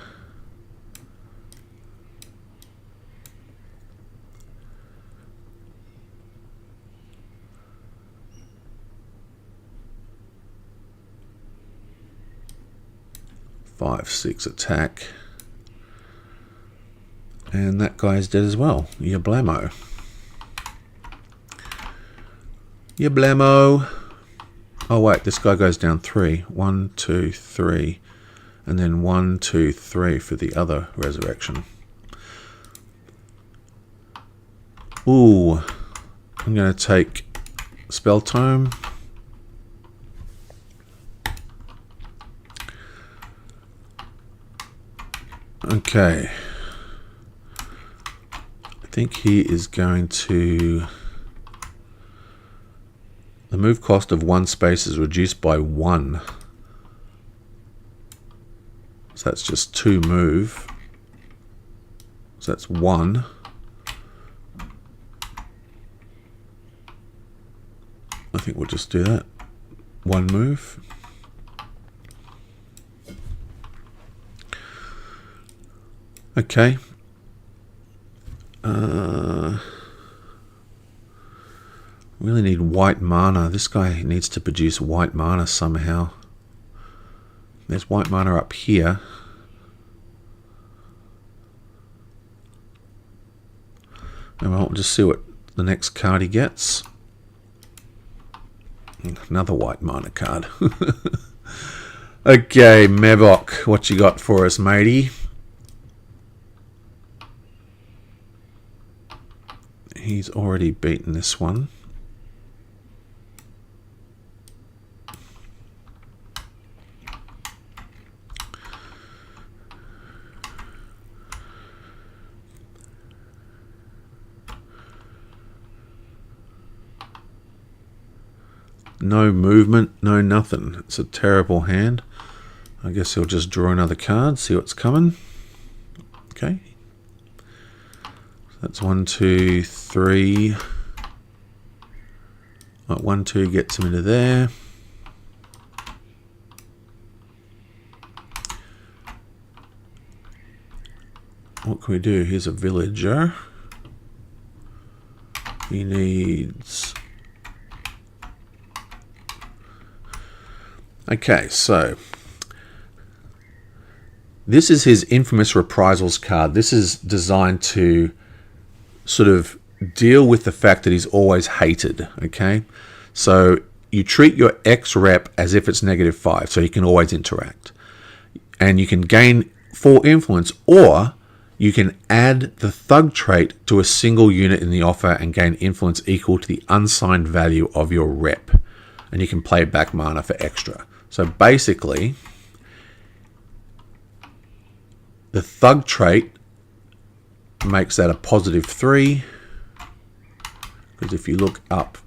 5, 6 attack. And that guy's dead as well. You blammo. You blammo. Oh wait, this guy goes down 3. 1, 2, 3. And then 1, 2, 3 for the other resurrection. Ooh. I'm going to take Spell Tome. Okay. I think he is going to... The move cost of 1 space is reduced by 1. So that's just 2 move. So that's 1. I think we'll just do that. 1 move. Okay. Really need white mana. This guy needs to produce white mana somehow. There's white mana up here. And we'll just see what the next card he gets. Another white mana card. Okay, Mevok, what you got for us, matey? He's already beaten this one. No movement, no nothing. It's a terrible hand. I guess he'll just draw another card, see what's coming. Okay. That's 1, 2, 3. 1, 2 gets him into there. What can we do? Here's a villager. He needs... Okay, so this is his infamous reprisals card. This is designed to sort of deal with the fact that he's always hated, okay? So you treat your X rep as if it's -5, so you can always interact. And you can gain 4 influence, or you can add the thug trait to a single unit in the offer and gain influence equal to the unsigned value of your rep. And you can play back mana for extra. So basically, the thug trait makes that a +3. Because if you look up,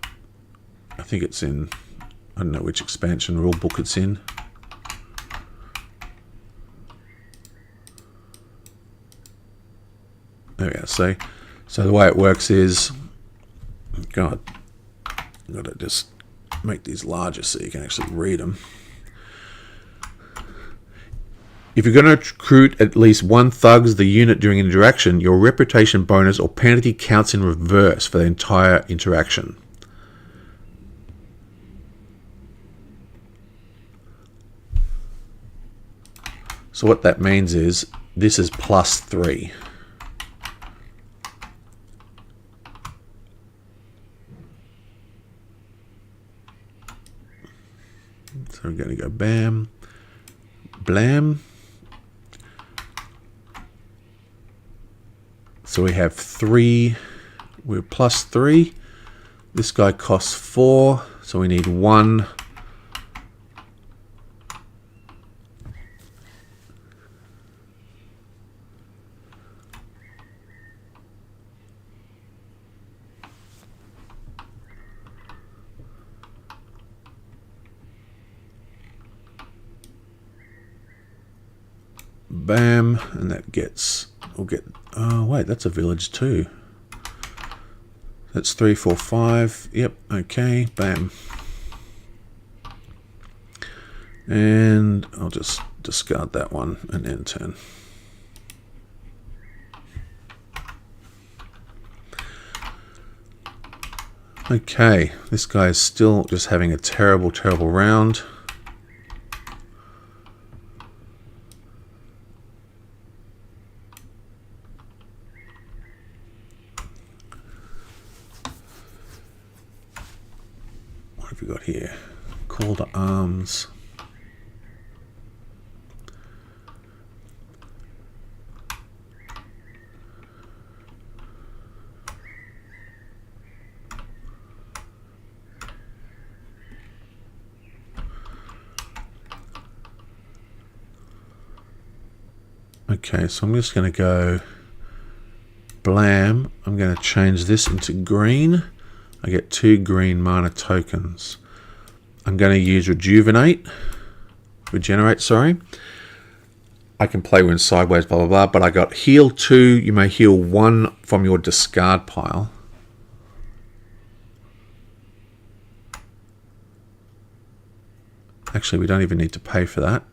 I think it's in, I don't know which expansion rulebook it's in. There we go. So the way it works is, God, I've got to just make these larger so you can actually read them. If you're going to recruit at least 1 thugs the unit during an interaction, your reputation bonus or penalty counts in reverse for the entire interaction. So what that means is this is +3. So we're going to go bam, blam. So we have 3, we're +3. This guy costs 4, so we need 1. bam, and that gets, we'll get, oh wait, that's a village too. That's 3, 4, 5, yep, okay, bam. And I'll just discard that one and end turn. Okay, this guy is still just having a terrible, terrible round. What have we got here? Call to arms. Okay, so I'm just going to go blam. I'm going to change this into green. I get 2 green mana tokens. I'm going to use regenerate, sorry. I can play when sideways, blah, blah, blah, but I got heal 2. You may heal 1 from your discard pile. Actually, we don't even need to pay for that.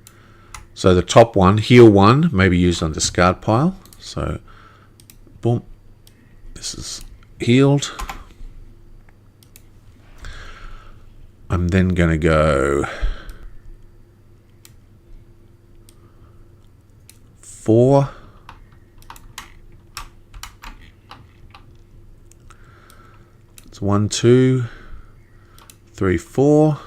So the top one, heal 1, may be used on discard pile. So, boom. This is healed. I'm then going to go 4. It's 1, 2, 3, 4.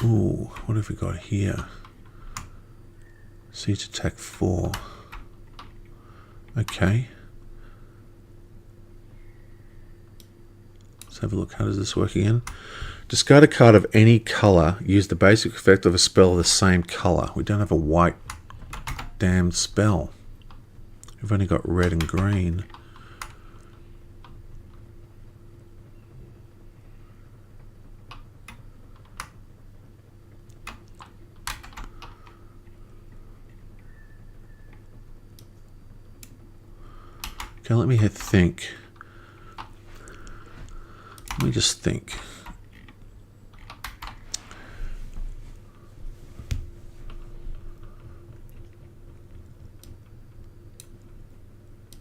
Ooh, what have we got here? Siege attack 4. Okay. Let's have a look. How does this work again? Discard a card of any color. Use the basic effect of a spell of the same color. We don't have a white damned spell. We've only got red and green. Okay, let me think. Let me just think.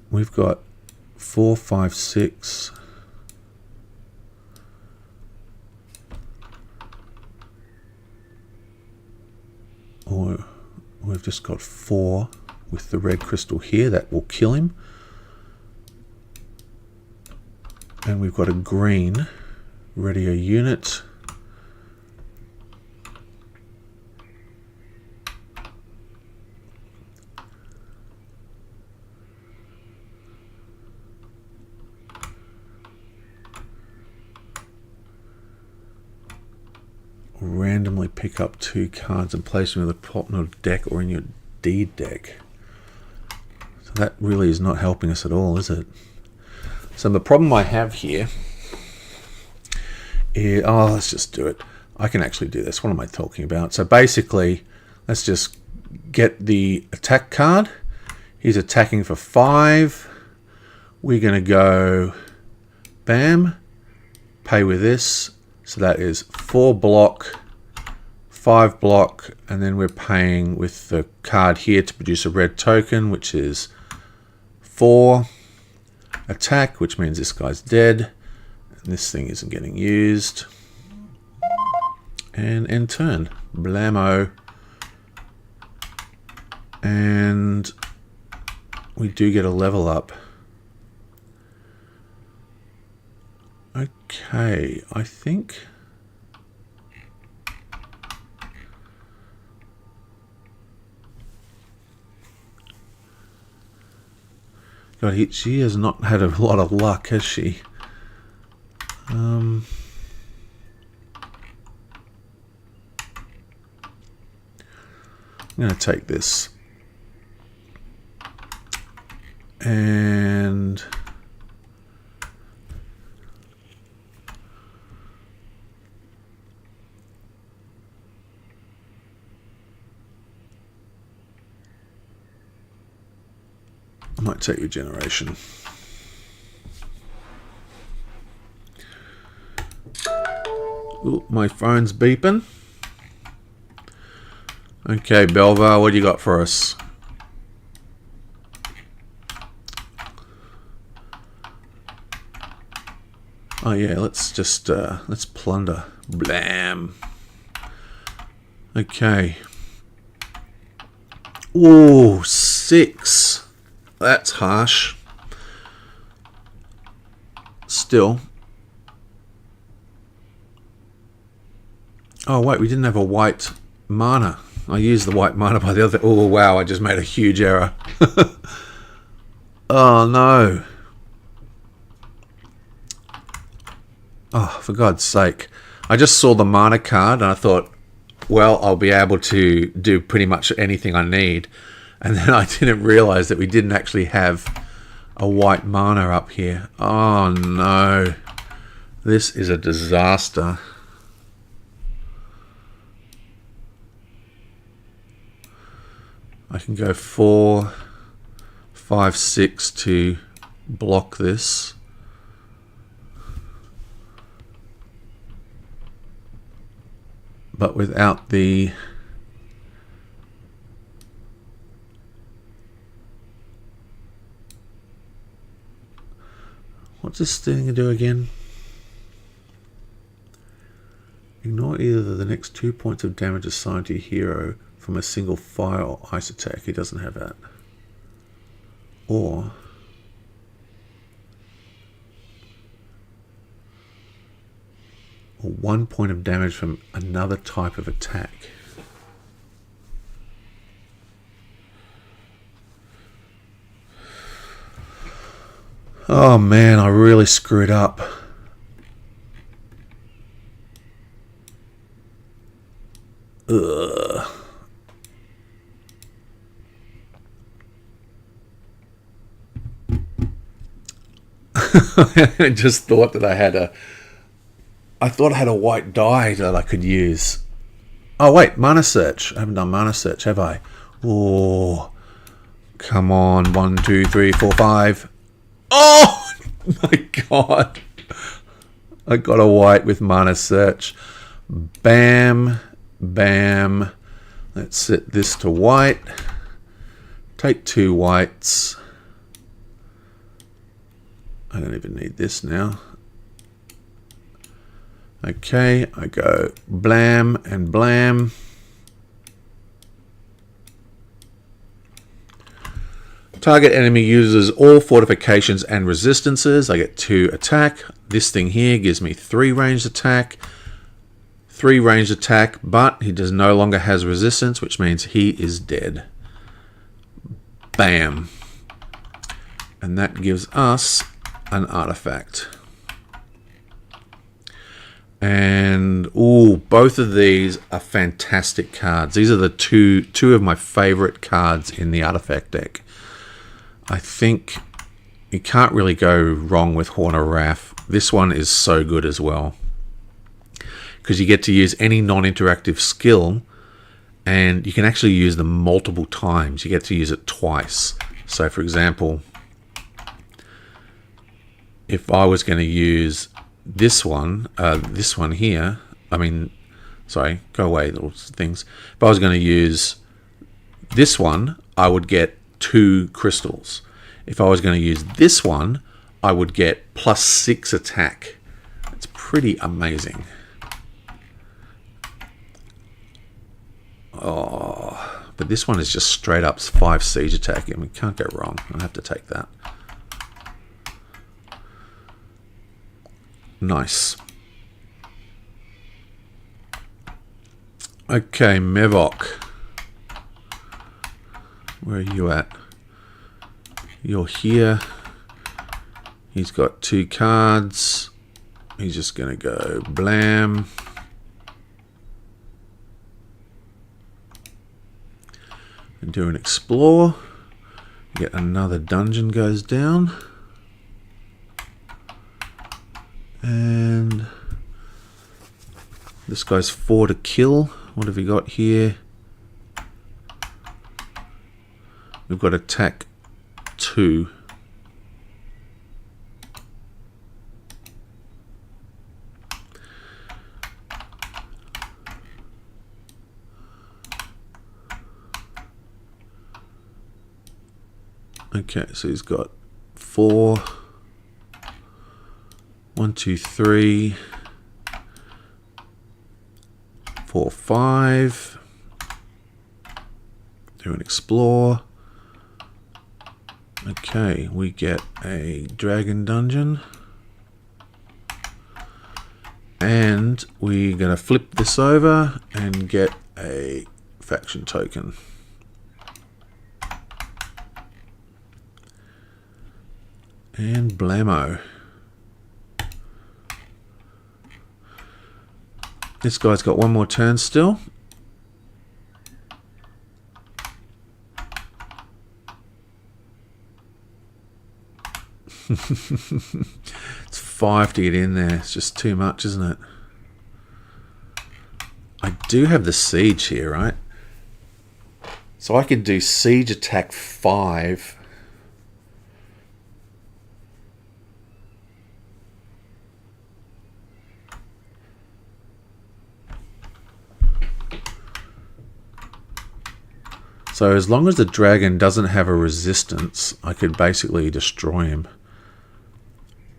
We've got 4, 5, 6. Or we've just got 4 with the red crystal here. That will kill him. And we've got a green, ready a unit. Randomly pick up 2 cards and place them in the bottom of the deck or in your deed deck. So that really is not helping us at all, is it? So the problem I have here is, oh, let's just do it. I can actually do this. What am I talking about? So basically, let's just get the attack card. He's attacking for 5. We're going to go, bam, pay with this. So that is 4 block, 5 block, and then we're paying with the card here to produce a red token, which is 4. Attack, which means this guy's dead, and this thing isn't getting used. And end turn. Blammo. And we do get a level up. Okay, I think God, she has not had a lot of luck, has she? I'm going to take this And I might take regeneration. Ooh, my phone's beeping. Okay, Belvar, what do you got for us? Oh yeah, let's just let's plunder. Blam. Okay. Ooh, 6. That's harsh. Still. Oh wait, we didn't have a white mana. I used the white mana by the other. Oh wow, I just made a huge error. Oh no. Oh, for God's sake. I just saw the mana card and I thought, well, I'll be able to do pretty much anything I need. And then I didn't realize that we didn't actually have a white mana up here. Oh no. This is a disaster. I can go 4, 5, 6 to block this. But without the what's this thing to do again? Ignore either the next 2 points of damage assigned to your hero from a single fire or ice attack. He doesn't have that. Or 1 point of damage from another type of attack. Oh man, I really screwed up. Ugh. I just thought that I had a white die that I could use. Oh wait, mana search. I haven't done mana search, have I? Oh, come on. 1, 2, 3, 4, 5. Oh my God. I got a white with mana search. Bam, bam. Let's set this to white. Take 2 whites. I don't even need this now. Okay, I go blam and blam. Target enemy uses all fortifications and resistances. I get 2 attack. This thing here gives me 3 ranged attack. 3 ranged attack, but he no longer has resistance, which means he is dead. Bam. And that gives us an artifact. And ooh, both of these are fantastic cards. These are the two of my favorite cards in the artifact deck. I think you can't really go wrong with Horn of Wrath. This one is so good as well, because you get to use any non-interactive skill, and you can actually use them multiple times. You get to use it twice. So for example, if I was going to use this one here, I mean, sorry, go away little things. If I was going to use this one, I would get 2 crystals. If I was going to use this one, I would get +6 attack. It's pretty amazing. Oh, but this one is just straight up 5 siege attack. I mean, can't go wrong. I have to take that. Nice. Okay, Mevok. Where are you at? You're here. He's got 2 cards. He's just going to go blam. And do an explore. Yet another dungeon goes down. And this guy's 4 to kill. What have we got here? We've got attack 2. Okay, so he's got 4. 1, 2, 3, 4, 5. Do an explore. Okay, we get a dragon dungeon. And we're going to flip this over and get a faction token. And blammo. This guy's got one more turn still. It's 5 to get in there. It's just too much, isn't it? I do have the siege here, right? So I could do siege attack 5. So as long as the dragon doesn't have a resistance, I could basically destroy him.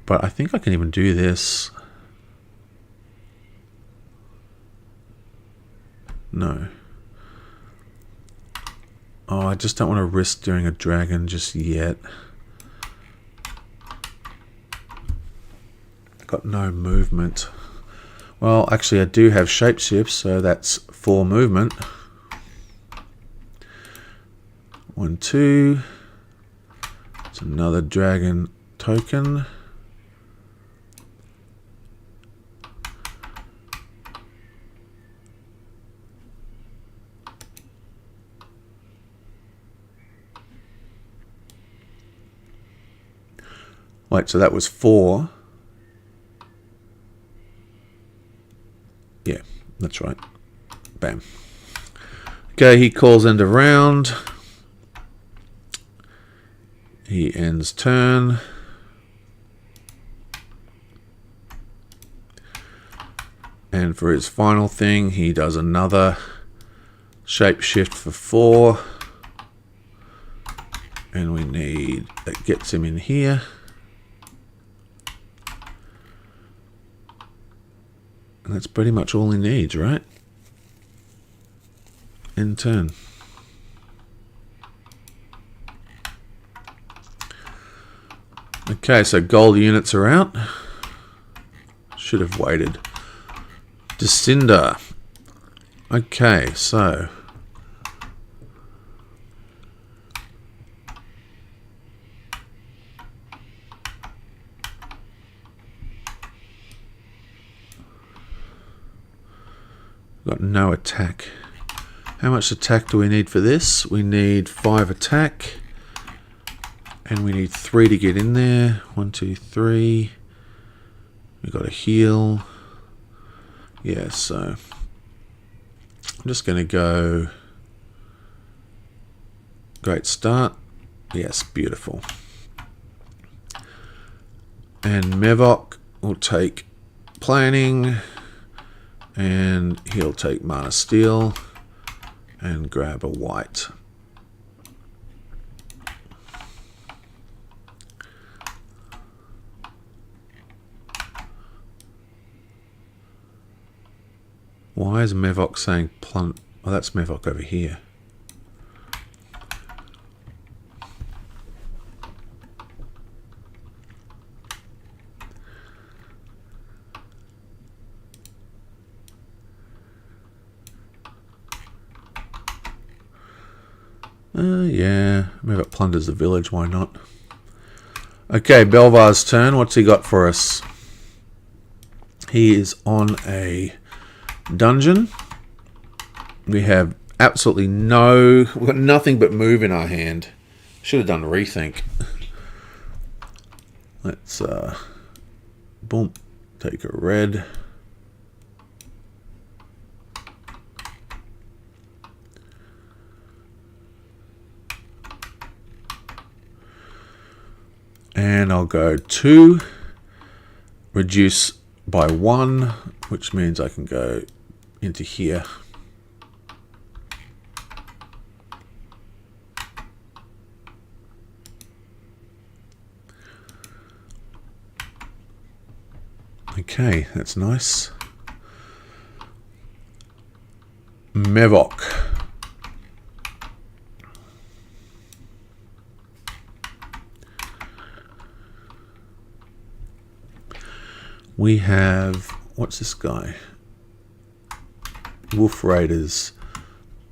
But I think I can even do this. No. Oh, I just don't want to risk doing a dragon just yet. Got no movement. Well, actually I do have shapeshift, so that's 4 movement. 1, 2. It's another dragon token. Wait, so that was 4. Yeah, that's right. Bam. Okay, he calls end of round. He ends turn. And for his final thing, he does another shapeshift for 4. And we need, that gets him in here. And that's pretty much all he needs, right? End turn. Okay, so gold units are out. Should have waited. Descinder. Okay, so got no attack. How much attack do we need for this? We need 5 attack. And we need 3 to get in there. 1, 2, 3. We got a heal. Yeah, so I'm just going to go. Great start. Yes, beautiful. And Mevok will take planning. And he'll take Mana Steel. And grab a white. Why is Mevok saying plant? Oh, that's Mevok over here. Yeah, Mevok plunders the village, why not? Okay, Belvar's turn. What's he got for us? He is on a dungeon. We have absolutely we've got nothing but move in our hand. Should have done a rethink. Let's boom, take a red. And I'll go 2, reduce by 1, which means I can go into here. Okay, that's nice. Mevok. We have, what's this guy? Wolf Raiders.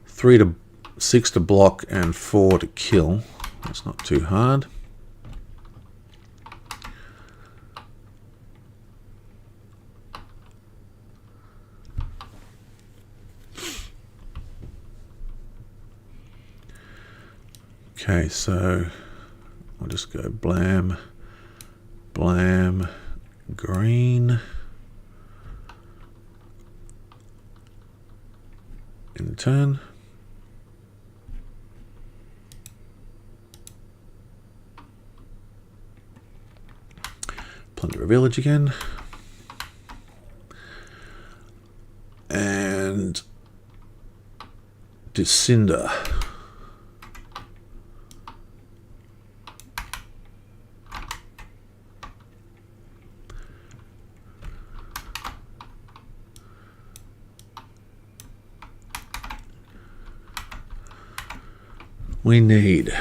6 to block and 4 to kill. That's not too hard. Okay, so I'll just go blam, blam, green. In turn. Plunder a village again. And Descinder. We need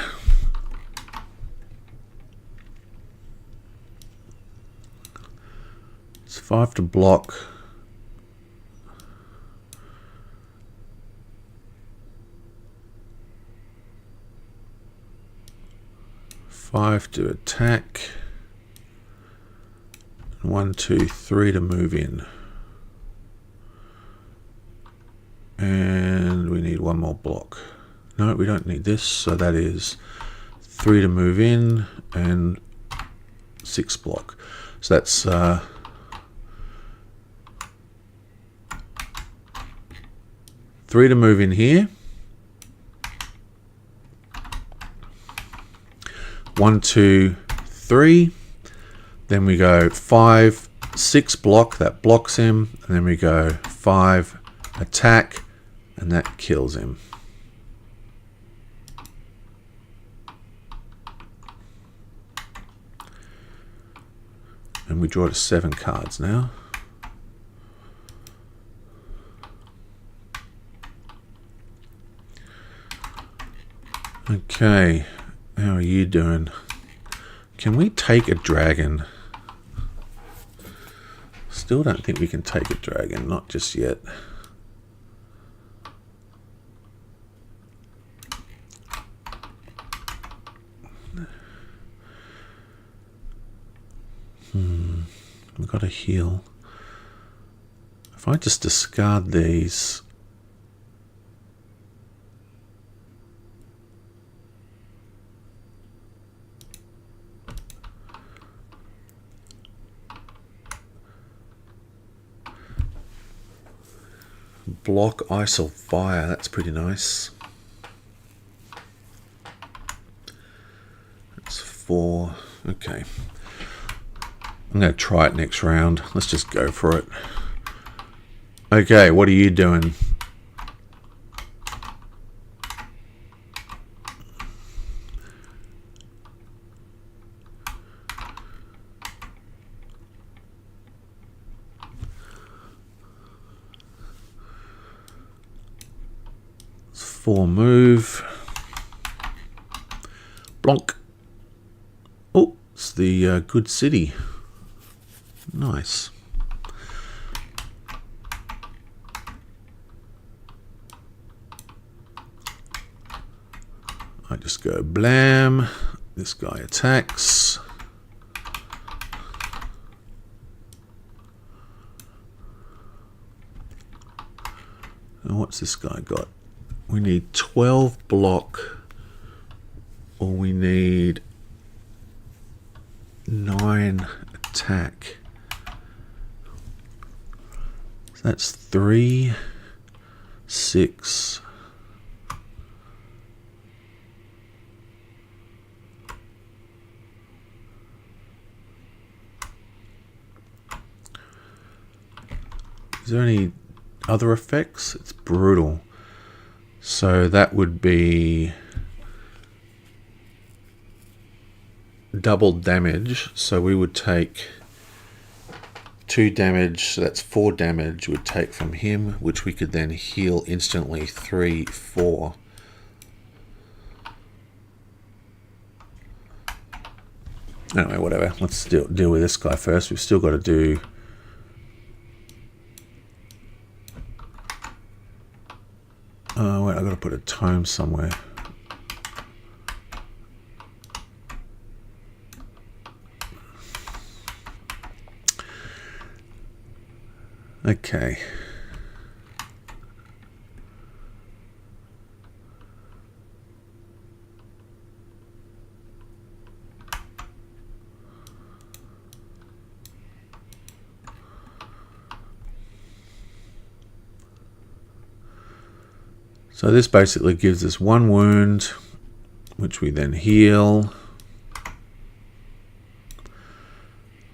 it's 5 to block, 5 to attack, 1, 2, 3 to move in, and we need 1 more block. No, we don't need this, so that is 3 to move in and 6 block. So that's 3 to move in here. 1, 2, 3. Then we go 5, 6 block, that blocks him, and then we go 5 attack, and that kills him. And we draw to 7 cards now. Okay, how are you doing? Can we take a dragon? Still don't think we can take a dragon, not just yet. We've got to heal. If I just discard these, block ice or fire, that's pretty nice. That's 4. Okay. I'm going to try it next round. Let's just go for it. Okay, what are you doing? It's 4 move. Blonk. Oh, it's the good city. Nice. I just go blam. This guy attacks. And what's this guy got? We need 12 block or we need 9 attack. So that's 3, 6. Is there any other effects? It's brutal. So that would be double damage. So we would take 2 damage. So that's 4 damage we'd take from him, which we could then heal instantly. 3, 4. Anyway, whatever. Let's deal with this guy first. We've still got to do... wait, I've got to put a tome somewhere. Okay. So this basically gives us 1 wound, which we then heal.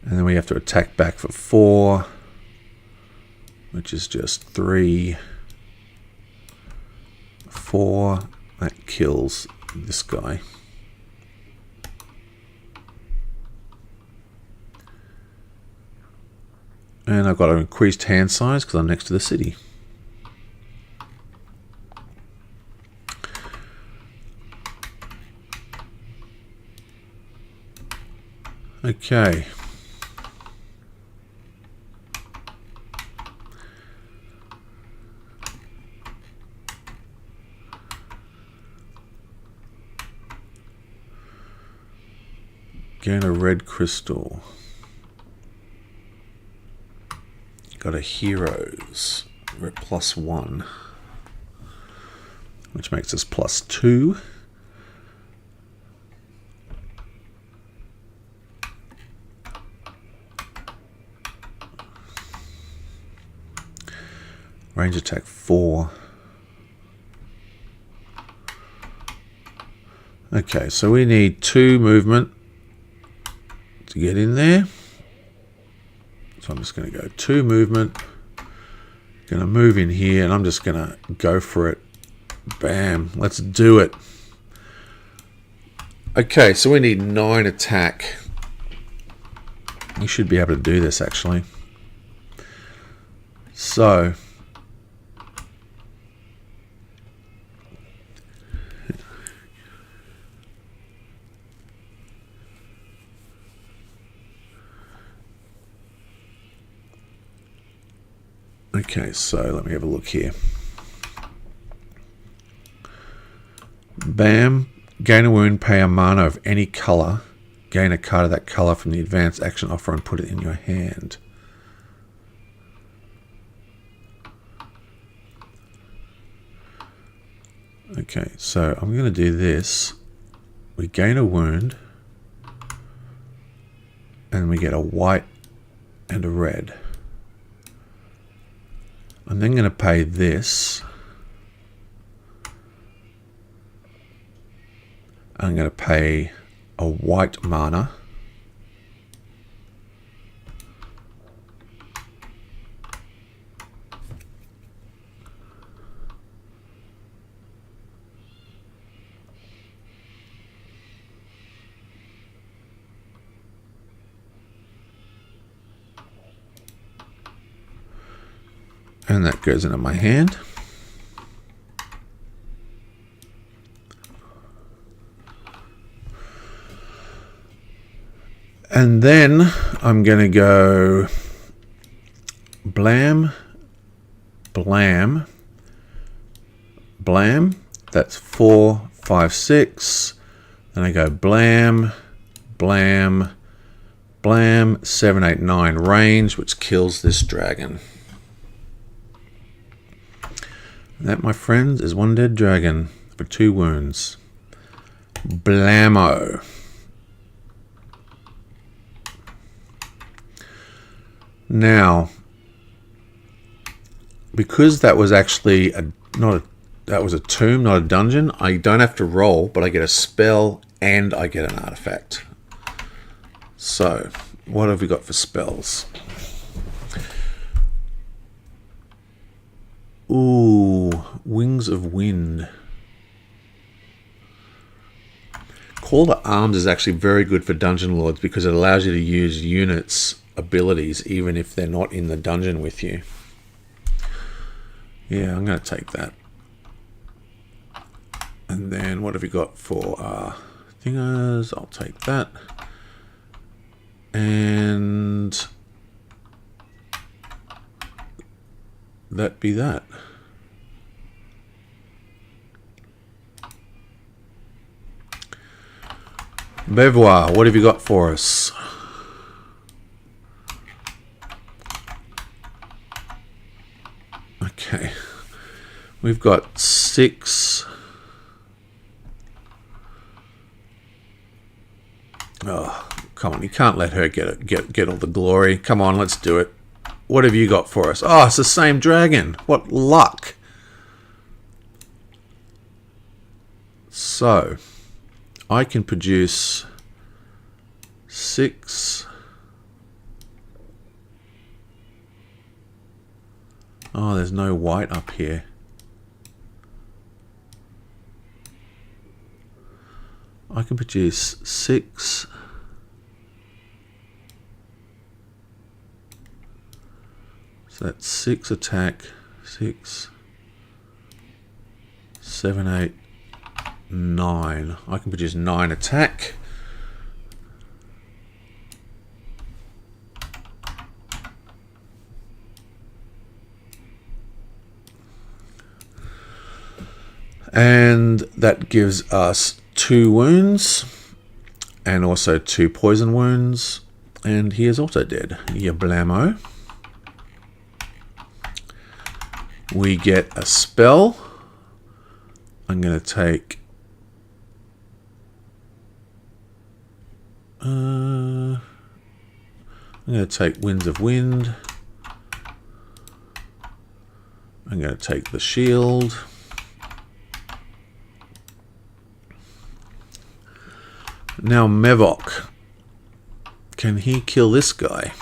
And then we have to attack back for 4, which is just 3, 4. That kills this guy. And I've got an increased hand size because I'm next to the city. Okay. Gain a red crystal. Got a heroes. We're at +1, which makes us +2. Range attack 4. Okay, so we need 2 movement to get in there. So I'm just going to go 2 movement. Going to move in here, and I'm just going to go for it. Bam. Let's do it. Okay, so we need 9 attack. We should be able to do this, actually. So... Okay, so let me have a look here. Bam. Gain a wound, pay a mana of any color. Gain a card of that color from the advanced action offer and put it in your hand. Okay, so I'm going to do this. We gain a wound. And we get a white and a red. I'm then going to pay this. I'm going to pay a white mana. And that goes into my hand. And then I'm going to go blam, blam, blam. That's 4, 5, 6. Then I go blam, blam, blam, 7, 8, 9 range, which kills this dragon. That, my friends, is 1 dead dragon for 2 wounds. Blammo. Now, because that was actually that was a tomb, not a dungeon, I don't have to roll, but I get a spell and I get an artifact. So, what have we got for spells? Ooh, Wings of Wind. Call to Arms is actually very good for Dungeon Lords because it allows you to use units' abilities even if they're not in the dungeon with you. Yeah, I'm going to take that. And then what have we got for thingers? I'll take that. And that be that. Beauvoir, what have you got for us? Okay. We've got 6. Oh, come on. You can't let her get all the glory. Come on, let's do it. What have you got for us? Oh, it's the same dragon. What luck. So, I can produce 6. Oh, there's no white up here. I can produce 6. So that's 6 attack, 6, 7, 8, 9. I can produce 9 attack. And that gives us 2 wounds and also 2 poison wounds. And he is also dead. Ya blammo. We get a spell. I'm going to take... I'm going to take Winds of Wind. I'm going to take the shield. Now Mevok. Can he kill this guy?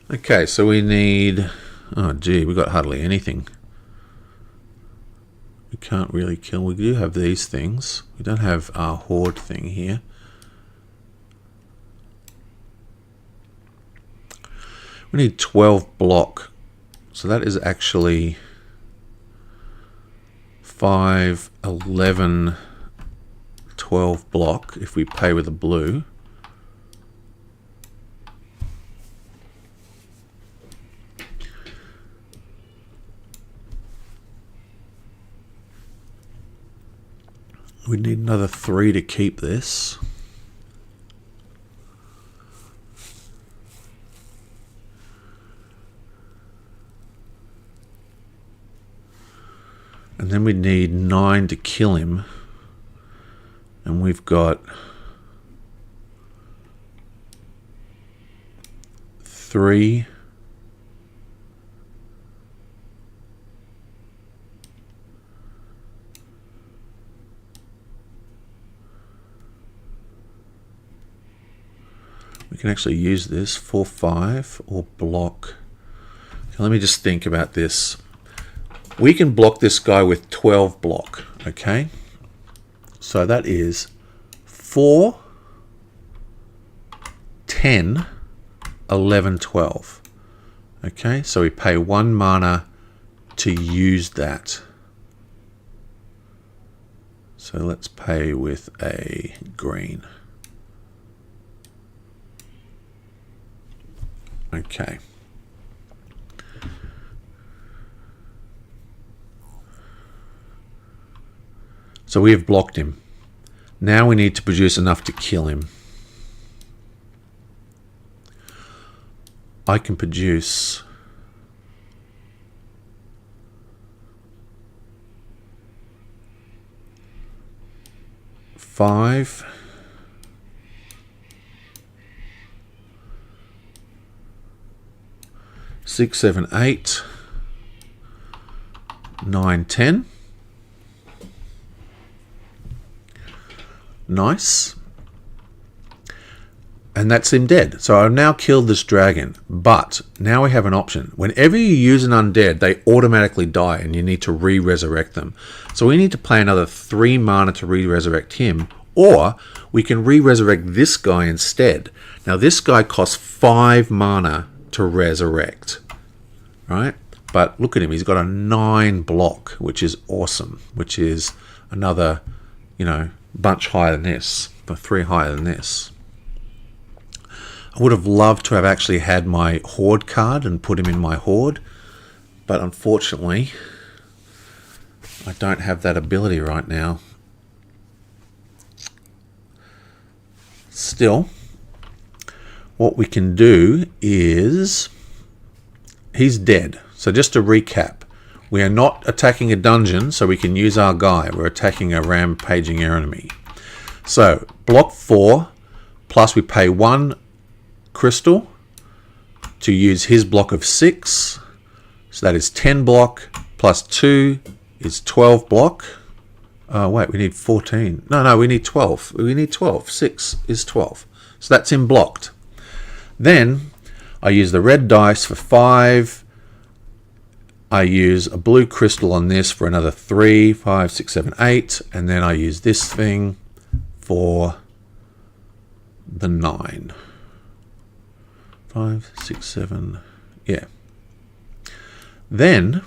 Okay, so we need... Oh gee, we got hardly anything. We can't really kill. We do have these things. We don't have our horde thing here. We need 12 block. So that is actually 5, 11, 12 block if we pay with a blue. We need another 3 to keep this. And then we need 9 to kill him. And we've got 3. We can actually use this for 5 or block. Okay, let me just think about this. We can block this guy with 12 block, okay? So that is 4, 10, 11, 12. Okay, so we pay 1 mana to use that. So let's pay with a green. Okay. So we have blocked him. Now we need to produce enough to kill him. I can produce . 5. 6, 7, 8, 9, 10. Nice. And that's him dead. So I've now killed this dragon, but now we have an option. Whenever you use an undead, they automatically die and you need to re-resurrect them. So we need to pay another 3 mana to re-resurrect him, or we can re-resurrect this guy instead. Now this guy costs 5 mana to resurrect, right? But look at him, he's got a 9 block, which is awesome, which is another, bunch higher than this, or 3 higher than this. I would have loved to have actually had my Horde card and put him in my Horde, but unfortunately, I don't have that ability right now. Still, what we can do is, he's dead. So just to recap, we are not attacking a dungeon, so we can use our guy. We're attacking a rampaging enemy. So block 4, plus we pay 1 crystal to use his block of 6. So that is 10 block, plus 2 is 12 block. Wait, we need 14. No, we need 12. We need 12. 6 is 12. So that's him blocked. Then I use the red dice for 5. I use a blue crystal on this for another 3, 5, 6, 7, 8. And then I use this thing for the 9. 5, 6, 7, yeah. Then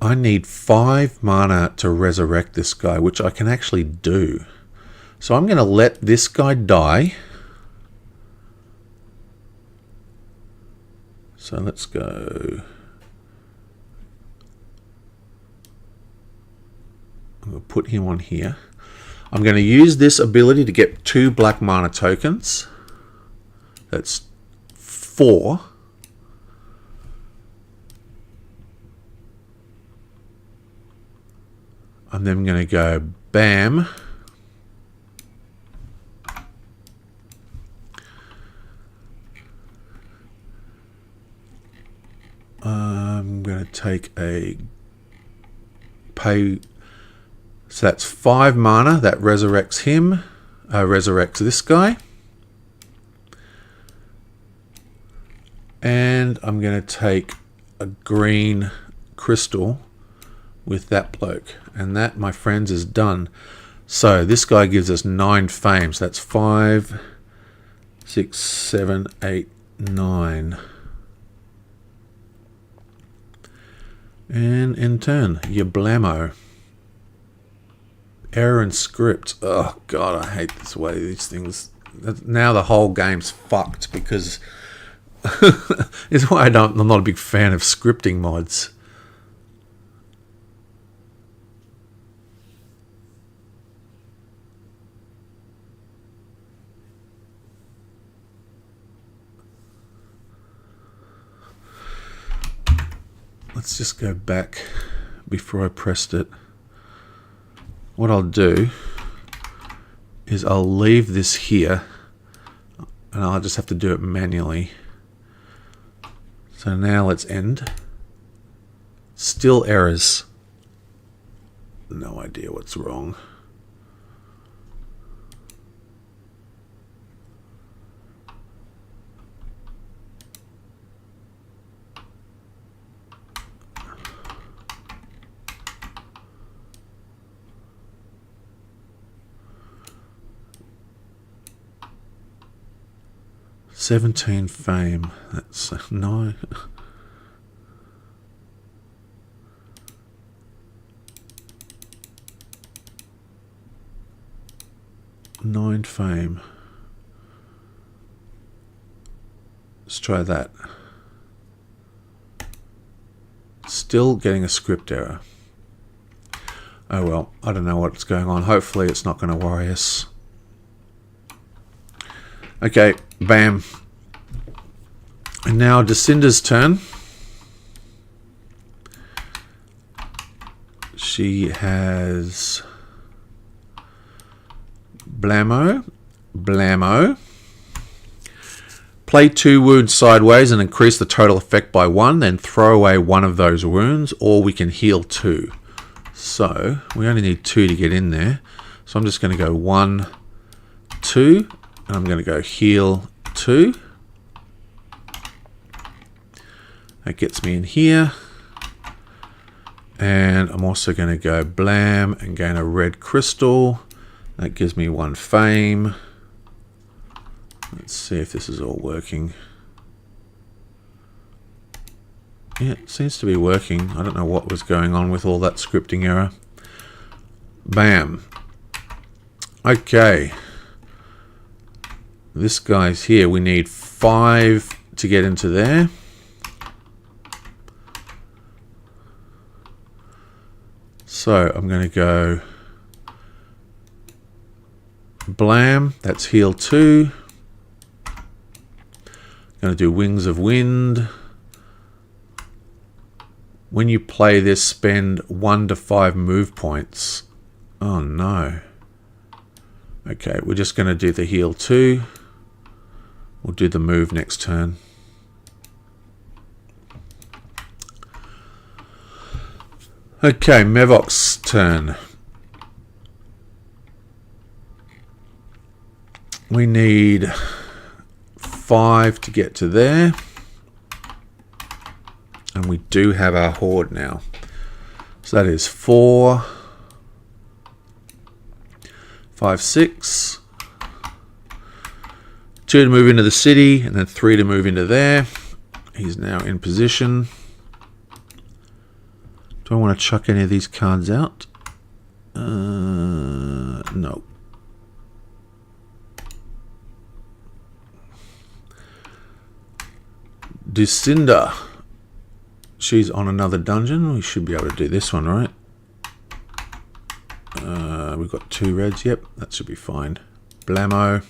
I need 5 mana to resurrect this guy, which I can actually do. So I'm going to let this guy die. So let's go. I'm going to put him on here. I'm going to use this ability to get 2 black mana tokens. That's 4. And then I'm going to go bam. I'm going to take a pay. So that's 5 mana. That resurrects him. Resurrects this guy. And I'm going to take a green crystal with that bloke. And that, my friends, is done. So this guy gives us 9 fame. So that's 5, 6, 7, 8, 9. And in turn, your blammo. Error in script. Oh god, I hate this way these things. Now the whole game's fucked because it's why I'm not a big fan of scripting mods. Let's just go back before I pressed it. What I'll do is I'll leave this here and I'll just have to do it manually. So now let's end. Still errors. No idea what's wrong. $17 fame. That's 9. $9 fame. Let's try that. Still getting a script error. Oh well, I don't know what's going on. Hopefully it's not going to worry us. Okay, bam. And now Jacinda's turn. She has Blammo. Play 2 wounds sideways and increase the total effect by 1, then throw away one of those wounds, or we can heal 2. So we only need 2 to get in there. So I'm just going to go 1, 2, and I'm going to go heal 2. That gets me in here. And I'm also going to go blam and gain a red crystal. That gives me 1 fame. Let's see if this is all working. Yeah, it seems to be working. I don't know what was going on with all that scripting error. Bam. Okay. This guy's here. We need 5 to get into there. So I'm going to go blam. That's heal 2. Going to do Wings of Wind. When you play this, spend 1 to 5 move points. Oh no. Okay, we're just going to do the heal 2. We'll do the move next turn. Okay, Mevok's turn. We need 5 to get to there. And we do have our horde now. So that is 4, 5, 6. 2 to move into the city, and then 3 to move into there. He's now in position. Do I want to chuck any of these cards out? No. Ducinda. She's on another dungeon. We should be able to do this one, right? We've got 2 reds. Yep, that should be fine. Blammo.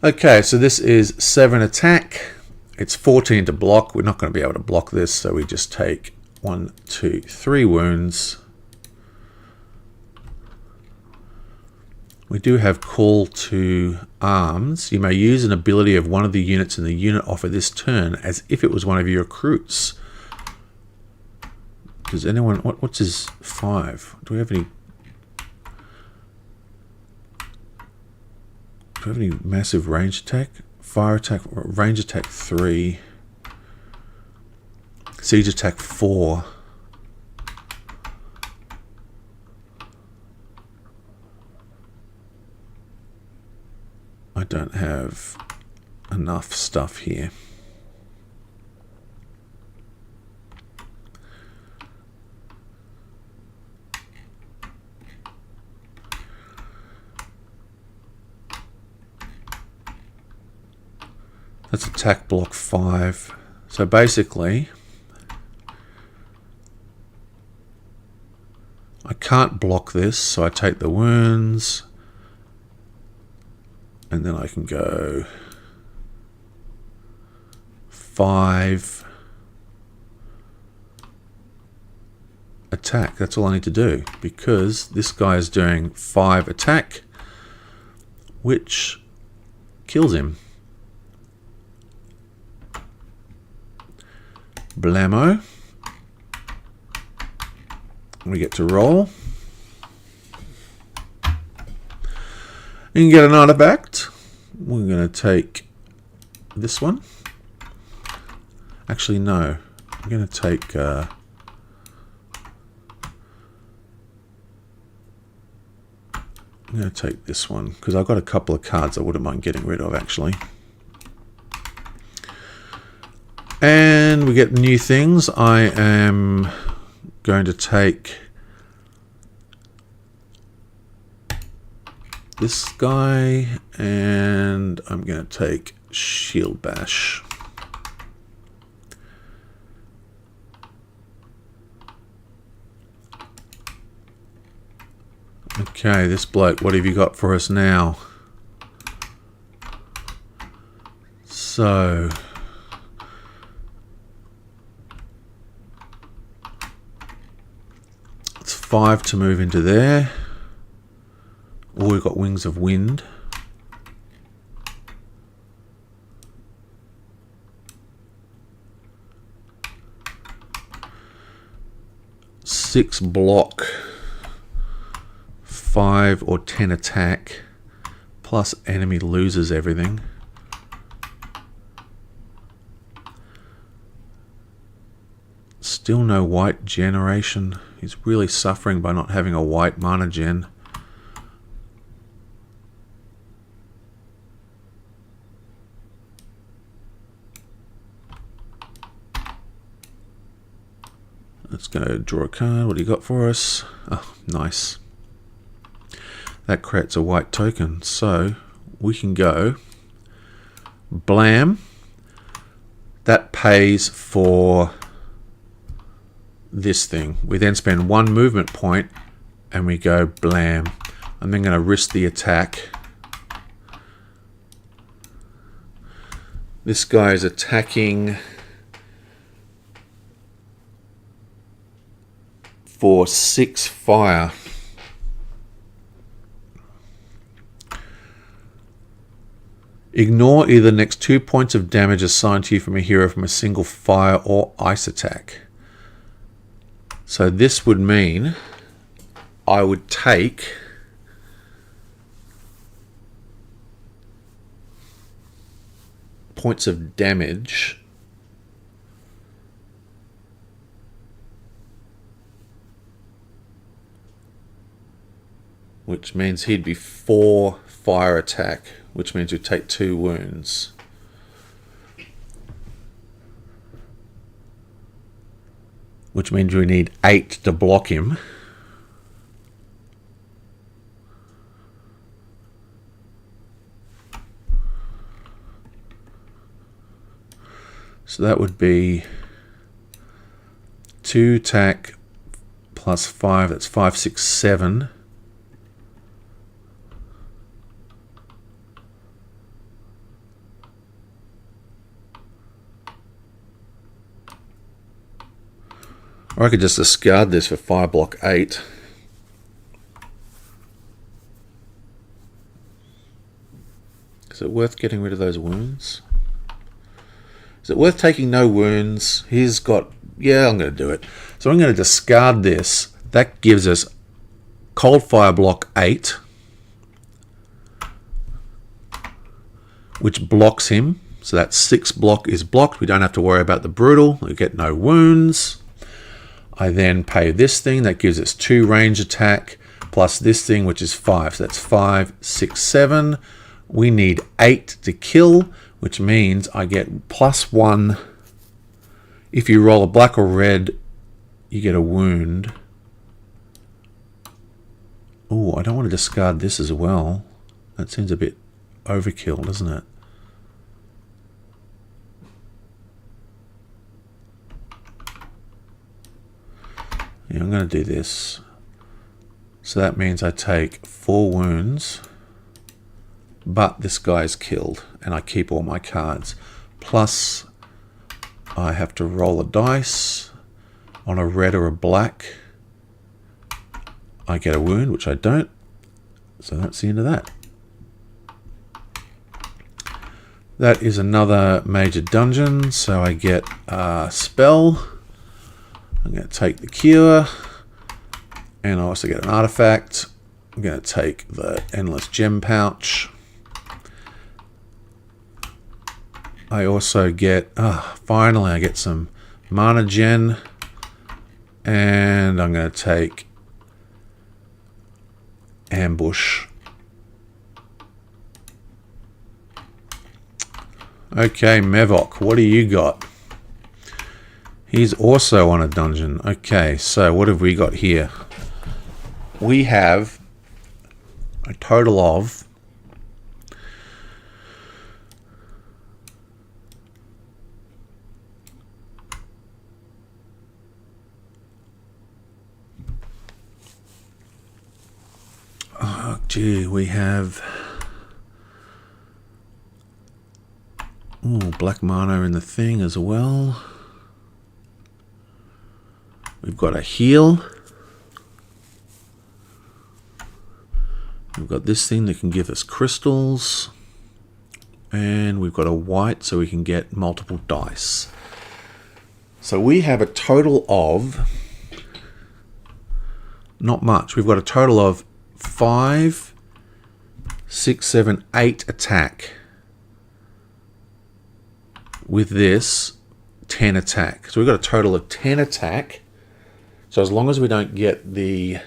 Okay, so this is 7 attack. It's 14 to block. We're not going to be able to block this, so we just take 1, 2, 3 wounds. We do have Call to Arms. You may use an ability of one of the units in the unit offer this turn as if it was one of your recruits. Does anyone... What's his 5? Do we have any... Do we have any massive range attack? Fire attack, range attack 3. Siege attack 4. I don't have enough stuff here. That's attack block 5. So basically, I can't block this, so I take the wounds. And then I can go 5 attack. That's all I need to do, because this guy is doing 5 attack, which kills him. Blammo. We get to roll. You can get an artifact. We're going to take this one. Actually, no. I'm going to take... I'm going to take this one, because I've got a couple of cards I wouldn't mind getting rid of, actually. And we get new things. I am going to take... this guy, and I'm going to take Shield Bash. Okay, this bloke, what have you got for us now? So, 5 to move into there. Or we've got Wings of Wind. Six block, 5 or 10 attack, plus enemy loses everything. Still no white generation. He's really suffering by not having a white mana gen. Let's go draw a card. What do you got for us? Oh, nice. That creates a white token. So we can go blam. That pays for this thing. We then spend 1 movement point and we go blam. I'm then going to risk the attack. This guy is attacking for 6 fire. Ignore either the next 2 points of damage assigned to you from a hero from a single fire or ice attack. So this would mean I would take points of damage which means he'd be 4 fire attack, which means we'd take 2 wounds. Which means we need 8 to block him. So that would be 2 attack plus 5, that's 5, 6, 7. Or I could just discard this for fire block 8. Is it worth getting rid of those wounds? Is it worth taking no wounds? He's got... Yeah, I'm going to do it. So I'm going to discard this. That gives us cold fire block 8. Which blocks him. So that 6 block is blocked. We don't have to worry about the brutal. We get no wounds. I then pay this thing, that gives us 2 range attack, plus this thing, which is 5. So that's 5, 6, 7. We need 8 to kill, which means I get +1. If you roll a black or red, you get a wound. Oh, I don't want to discard this as well. That seems a bit overkill, doesn't it? Yeah, I'm going to do this. So that means I take 4 wounds, but this guy's killed, and I keep all my cards. Plus, I have to roll a dice on a red or a black. I get a wound, which I don't. So that's the end of that. That is another major dungeon, so I get a spell. I'm going to take the cure, and I also get an artifact. I'm going to take the endless gem pouch. I also get, finally I get some mana gen, and I'm going to take ambush. Okay, Mevok, what do you got? He's also on a dungeon. Okay, so what have we got here? We have a total of we have black mana in the thing as well. We've got a heal. we've got this thing that can give us crystals. And we've got a white so we can get multiple dice. So we have a total of... not much. We've got a total of 5, 6, 7, 8 attack. With this, 10 attack. So we've got a total of 10 attack. So as long as we don't get the...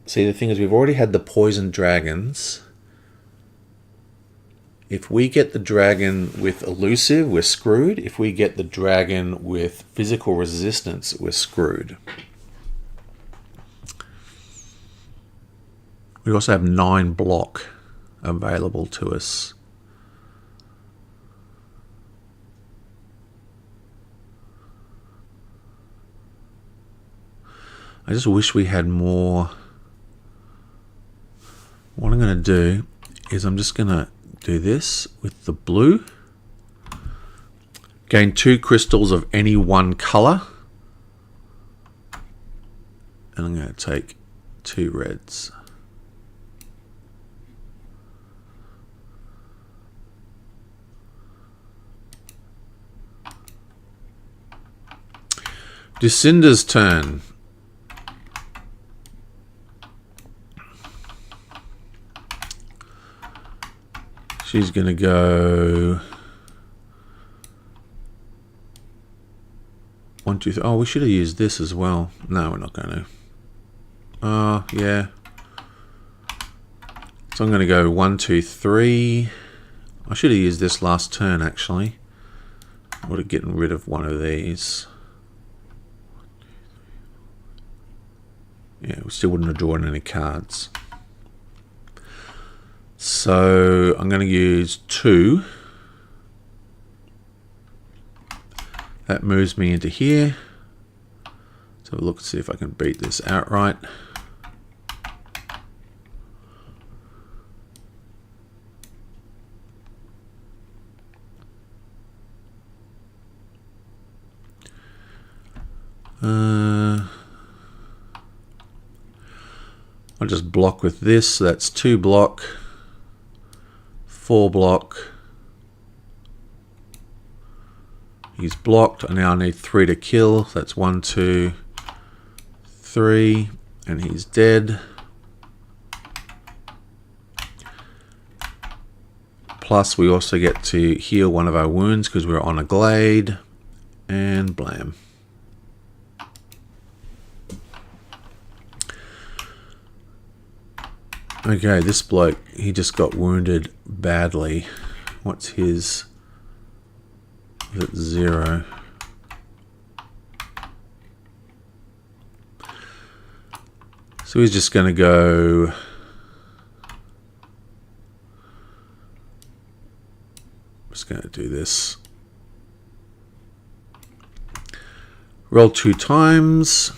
See, the thing is, we've already had the poison dragons. If we get the dragon with elusive, we're screwed. If we get the dragon with physical resistance, we're screwed. We also have 9 block available to us. I just wish we had more. What I'm going to do is I'm just going to do this with the blue. Gain 2 crystals of any one color. And I'm going to take 2 reds. Lucinda's turn. She's going to go 1, 2, 3. Oh, we should have used this as well. No, we're not going to. Oh, yeah. So I'm going to go 1, 2, 3. I should have used this last turn, actually. I would have gotten rid of one of these. Yeah, we still wouldn't have drawn any cards. So I'm going to use 2. That moves me into here. So look and see if I can beat this outright. I'll just block with this. So that's 2 block. 4 block. He's blocked. I now need 3 to kill. That's 1, 2, 3, and he's dead. Plus, we also get to heal one of our wounds because we're on a glade. And blam. Okay, this bloke, he just got wounded badly. What's his? Is it 0? So he's just going to go... I'm just going to do this. Roll 2 times.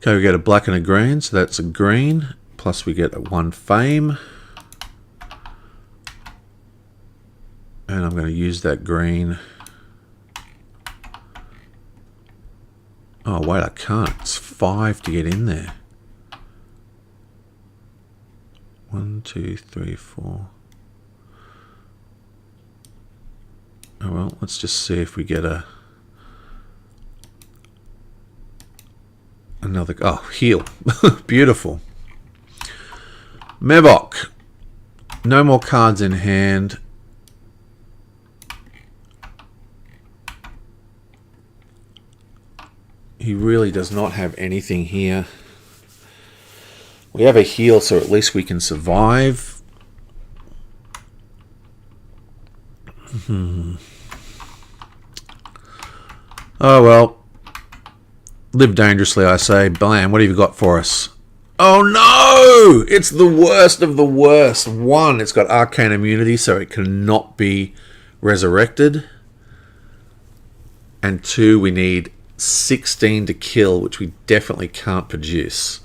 Okay, we get a black and a green, so that's a green. Plus we get a 1 fame. And I'm going to use that green. Oh, wait, I can't. It's 5 to get in there. 1, 2, 3, 4. Oh, well, let's just see if we get a... Another... Oh, heal. Beautiful. Mevok. No more cards in hand. He really does not have anything here. We have a heal, so at least we can survive. Oh, well. Live dangerously, I say. Blam, what have you got for us? Oh, no! It's the worst of the worst. 1, it's got arcane immunity, so it cannot be resurrected. And 2, we need 16 to kill, which we definitely can't produce.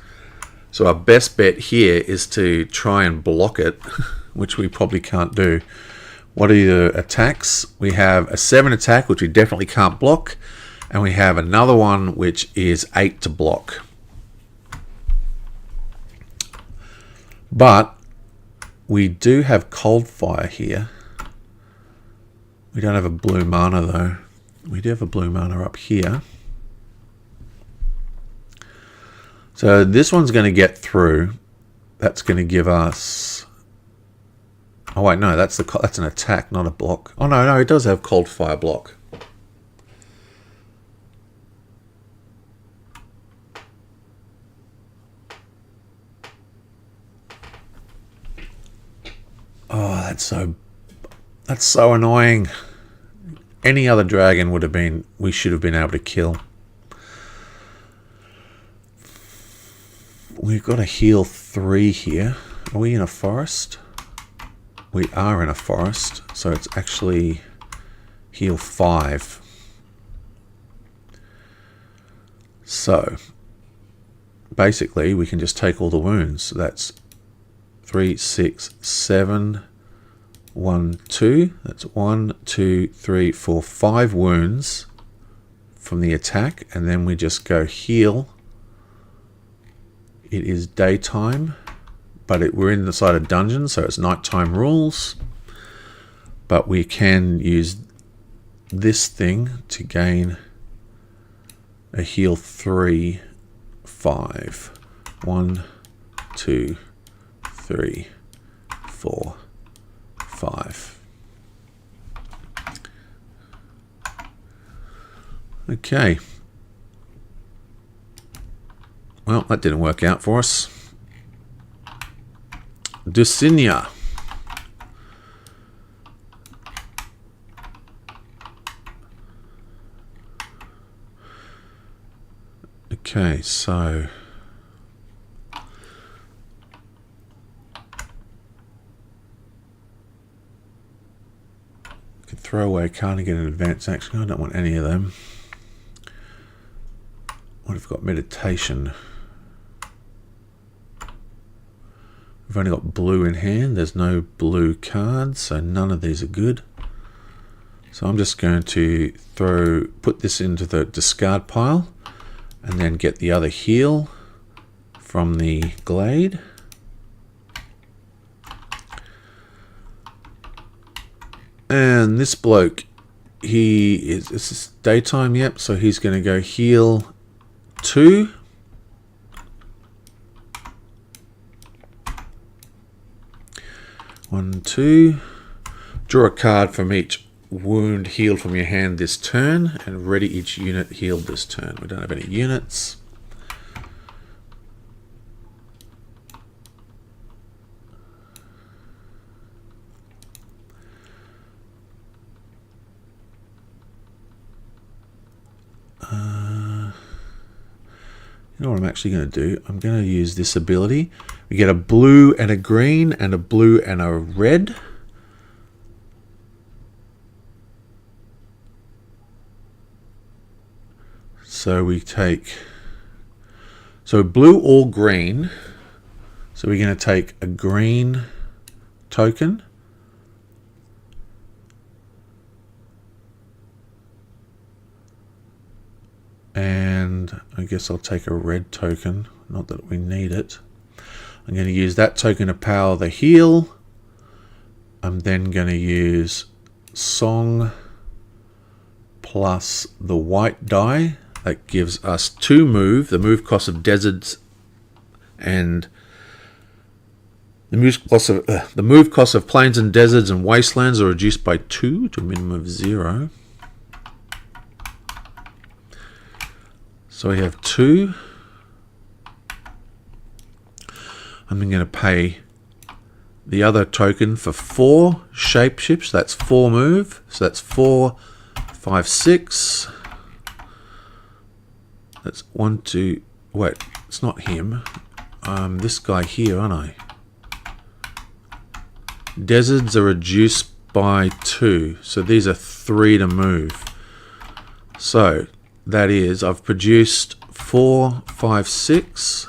So our best bet here is to try and block it, which we probably can't do. What are your attacks? We have a 7 attack, which we definitely can't block. And we have another one which is 8 to block. But we do have Cold Fire here. We don't have a blue mana though. We do have a blue mana up here. So this one's going to get through. That's going to give us... Oh wait, no, that's an attack, not a block. Oh no, it does have Cold Fire block. Oh, that's so annoying. Any other dragon would have been, we should have been able to kill. We've got a heal 3 here. Are we in a forest? We are in a forest, so it's actually heal 5. So basically we can just take all the wounds. So that's 3, 6, 7, 1, 2. That's 1, 2, 3, 4, 5 wounds from the attack, and then we just go heal. It is daytime, but we're inside a dungeon, so it's nighttime rules. But we can use this thing to gain a heal 3, 5. 1, 2, 3, 4, 5. Okay. Well, that didn't work out for us. Dulcinea. Okay, so can throw away a card and get an advanced action. I don't want any of them. What have we got? Meditation. We've only got blue in hand. There's no blue cards, so none of these are good. So I'm just going to put this into the discard pile and then get the other heal from the glade. And this bloke, this is daytime, yep, so he's going to go heal 2. One, 2. Draw a card from each wound healed from your hand this turn, and ready each unit healed this turn. We don't have any units. You know what I'm actually going to do? I'm going to use this ability. We get a blue and a green and a blue and a red. So we take... So blue or green. So we're going to take a green token. And I guess I'll take a red token, not that we need it. I'm going to use that token to power the heal. I'm then going to use Song plus the white die. That gives us 2 move. The move cost of deserts and the move cost of plains and deserts and wastelands are reduced by 2 to a minimum of 0. So we have 2. I'm going to pay the other token for 4 shapeshifts. That's 4 move. So that's 4, 5, 6. That's 1, 2. Wait, it's not him. This guy here, aren't I? Deserts are reduced by 2. So these are 3 to move. So that is, I've produced 4, 5, 6.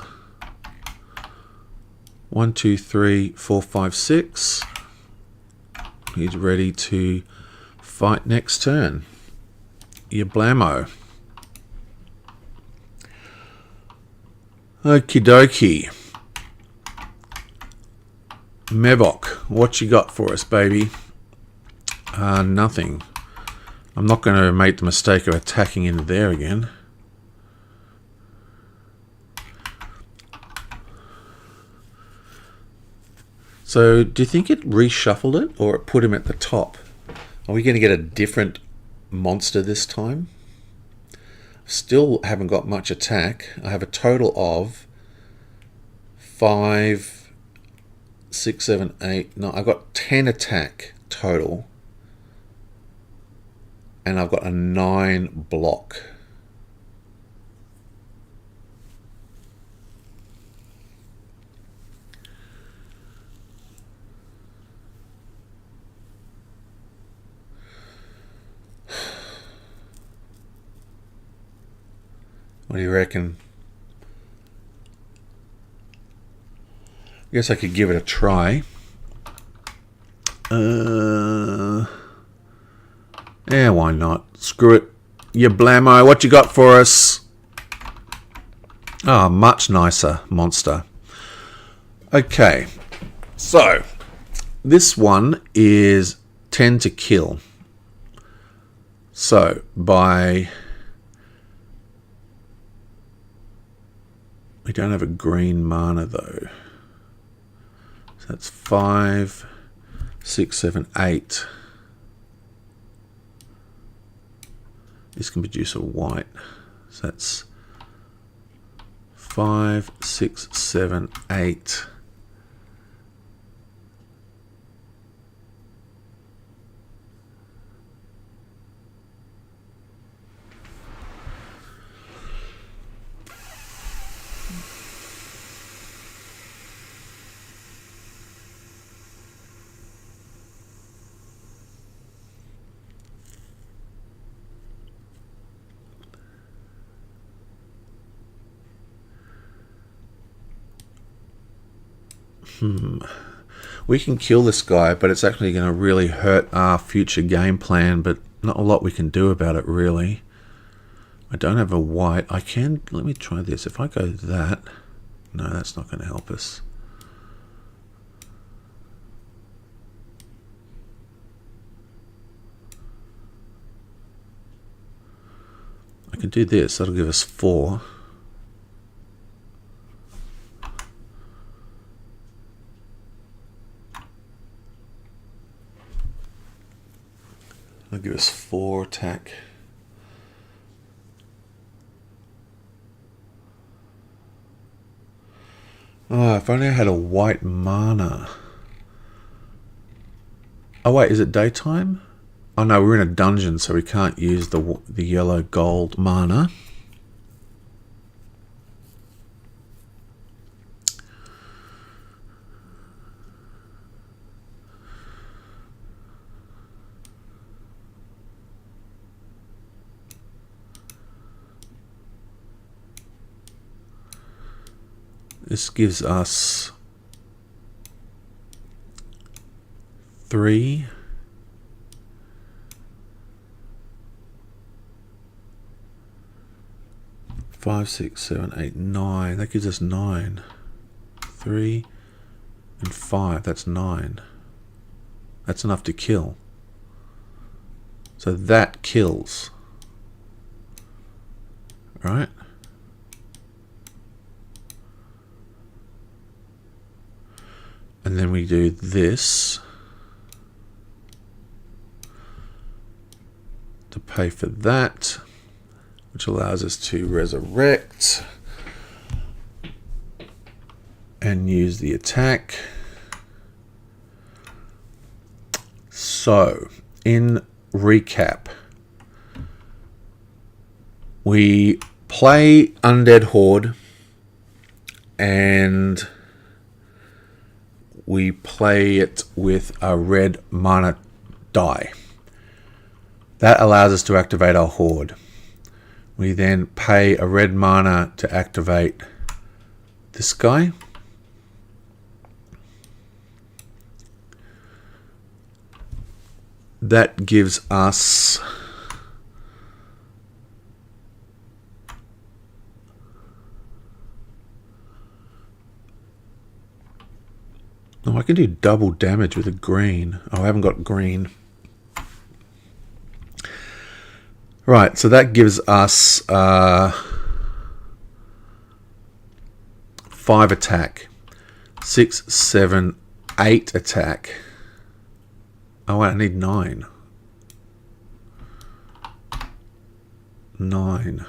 1, 2, 3, 4, 5, 6. He's ready to fight next turn. Your blammo. Okie dokie. Mevok, what you got for us, baby? Nothing. I'm not going to make the mistake of attacking into there again. So, do you think it reshuffled it, or it put him at the top? Are we going to get a different monster this time? Still haven't got much attack. I have a total of 5, 6, 7, 8. No, I've got 10 attack total. And I've got a 9 block. What do you reckon? I guess I could give it a try. Yeah, why not? Screw it. You blammo, what you got for us? Ah, much nicer monster. Okay, so this one is 10 to kill. So by... We don't have a green mana though. So that's 5, 6, 7, 8. This can produce a white. So that's 5, 6, 7, 8. We can kill this guy, but it's actually going to really hurt our future game plan, but not a lot we can do about it, really. I don't have a white. I can... Let me try this. If I go that... No, that's not going to help us. I can do this. That'll give us 4. That'll give us 4 attack. Oh, if only I had a white mana. Oh wait, is it daytime? Oh no, we're in a dungeon, so we can't use the yellow gold mana. This gives us 3. 5, 6, 7, 8, 9. That gives us 9. 3 and 5. That's 9. That's enough to kill. So that kills. Right? And then we do this to pay for that, which allows us to resurrect and use the attack. So, in recap, we play Undead Horde and we play it with a red mana die. That allows us to activate our Horde. We then pay a red mana to activate this guy. That gives us Oh, I can do double damage with a green. Oh, I haven't got green. Right, so that gives us 5 attack. 6, 7, 8 attack. Oh, wait, I need 9. 9.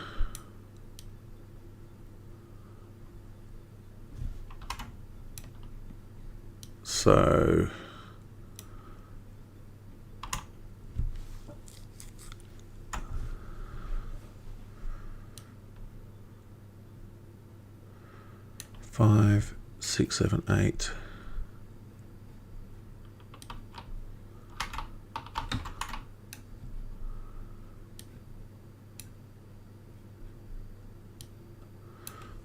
So... Five, 6, 7, 8.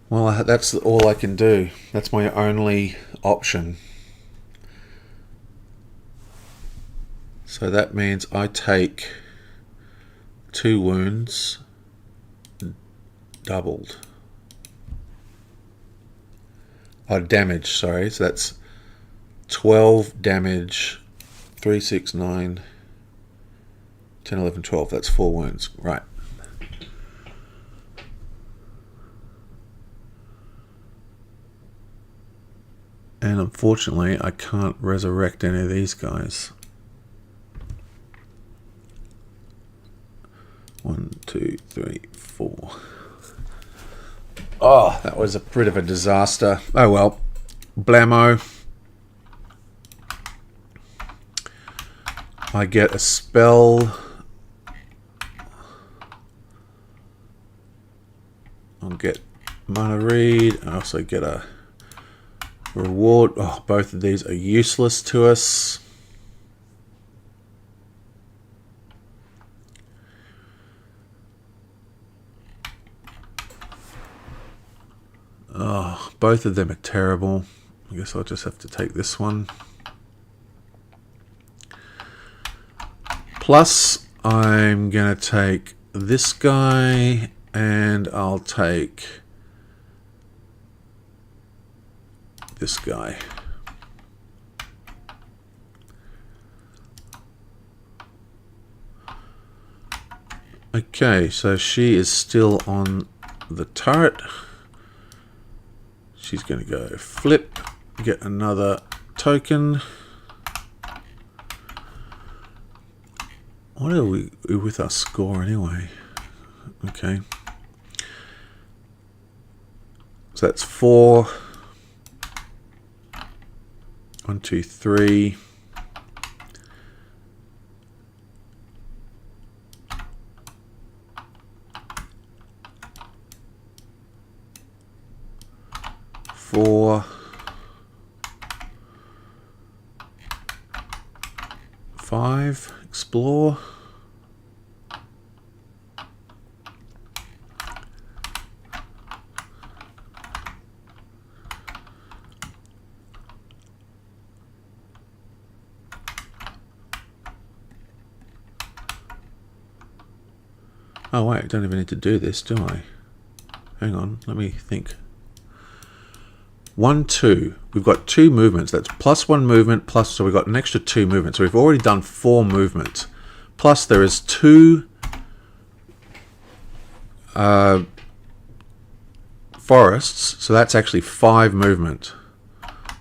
Well, that's all I can do. That's my only option. So that means I take 2 wounds doubled. Oh, damage, sorry. So that's 12 damage. 3, 6, 9, 10, 11, 12. That's 4 wounds. Right. And unfortunately, I can't resurrect any of these guys. 1, 2, 3, 4. Oh, that was a bit of a disaster. Oh well. Blammo. I get a spell. I'll get mana read. I also get a reward. Oh, both of these are useless to us. Oh, both of them are terrible. I guess I'll just have to take this one. Plus, I'm going to take this guy, and I'll take this guy. Okay, so she is still on the turret. She's going to go flip, get another token. What are we with our score anyway? Okay. So that's 4. 1, 2, 3. Four, 5, explore. Oh wait, I don't even need to do this, do I? Hang on, let me think. 1, 2. We've got 2 movements. That's plus 1 movement, plus, so we've got an extra 2 movements. So we've already done 4 movements. Plus there is 2 forests, so that's actually 5 movement.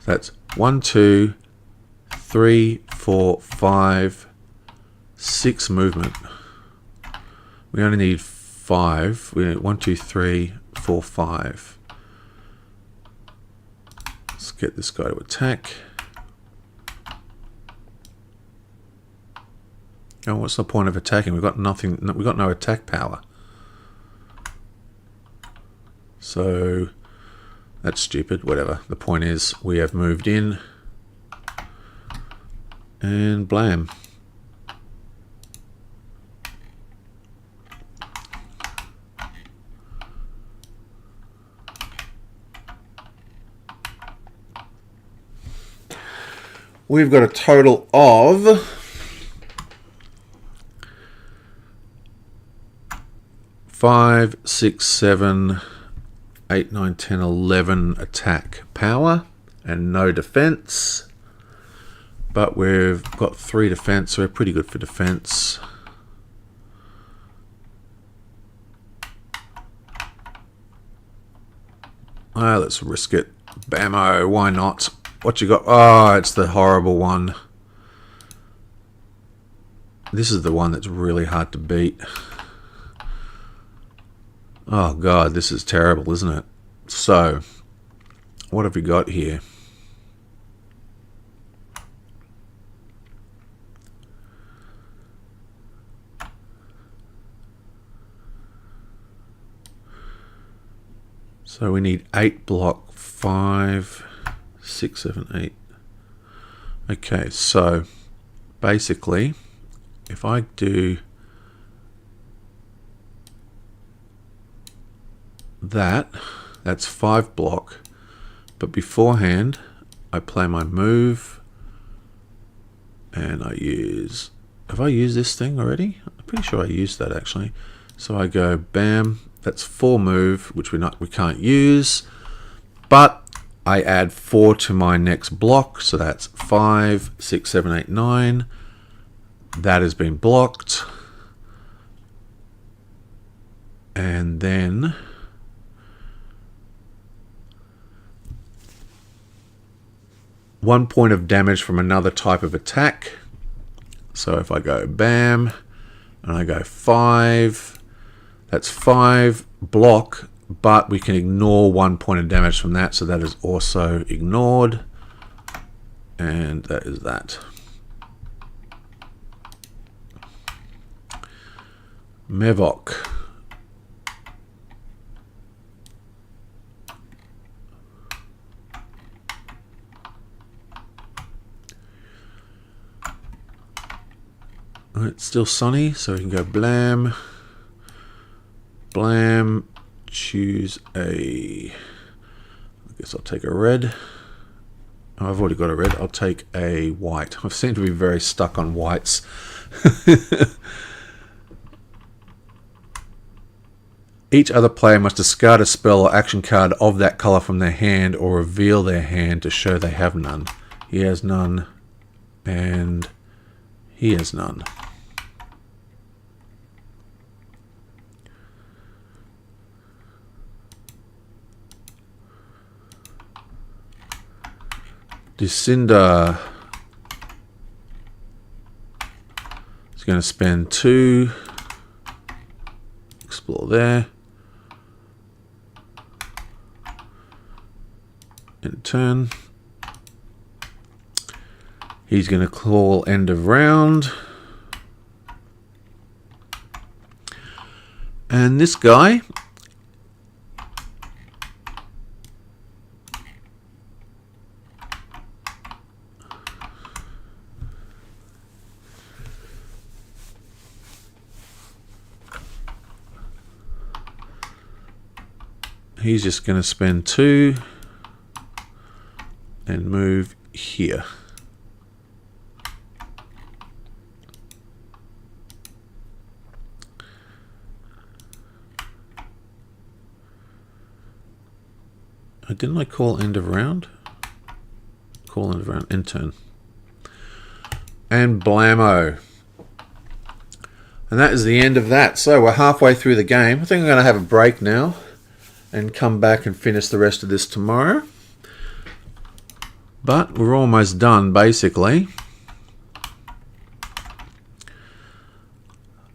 So that's 1, 2, 3, 4, 5, 6 movement. We only need 5. We need 1, 2, 3, 4, 5. Let's get this guy to attack. Oh, what's the point of attacking? We've got nothing. We've got no attack power. So that's stupid. Whatever. The point is, we have moved in, and blam. We've got a total of 5, 6, 7, 8, 9, 10, 11 attack power and no defense. But we've got 3 defense, so we're pretty good for defense. Let's risk it. Bammo, why not? What you got? Oh, it's the horrible one. This is the one that's really hard to beat. Oh god, this is terrible, isn't it? So, what have we got here? So we need 8 block, 5, 6, 7, 8. Okay, so basically, if I do that, that's 5 block. But beforehand, I play my move, and I use... Have I used this thing already? I'm pretty sure I used that actually. So I go bam. That's 4 move, which we can't use, but I add 4 to my next block, so that's 5, 6, 7, 8, 9. That has been blocked, and then one point of damage from another type of attack. So if I go bam, and I go 5. That's 5 block, but we can ignore 1 point of damage from that, so that is also ignored. And that is that. Mevok. It's still sunny, so we can go blam. Blam, choose a, I guess I'll take a red. Oh, I've already got a red. I'll take a white. I seem to be very stuck on whites. Each other player must discard a spell or action card of that color from their hand or reveal their hand to show they have none. He has none, and he has none. Lucinda is going to spend 2. Explore there. End turn. He's going to call end of round. And this guy, he's just going to spend 2 and move here. Didn't I call end of round? Call end of round, end turn. And blammo. And that is the end of that. So we're halfway through the game. I think I'm going to have a break now and come back and finish the rest of this tomorrow. But we're almost done, basically.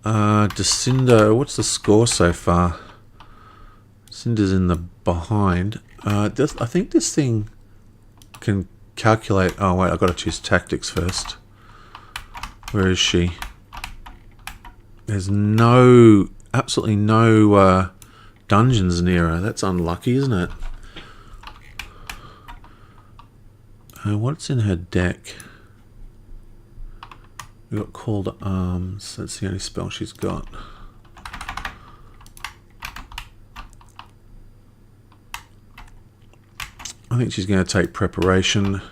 Jacinda, what's the score so far? Cinder's in the behind. I think this thing can calculate... Oh, wait, I've got to choose tactics first. Where is she? There's absolutely no dungeons near her. That's unlucky, isn't it? What's in her deck? We've got Call to Arms. That's the only spell she's got. I think she's going to take Preparation.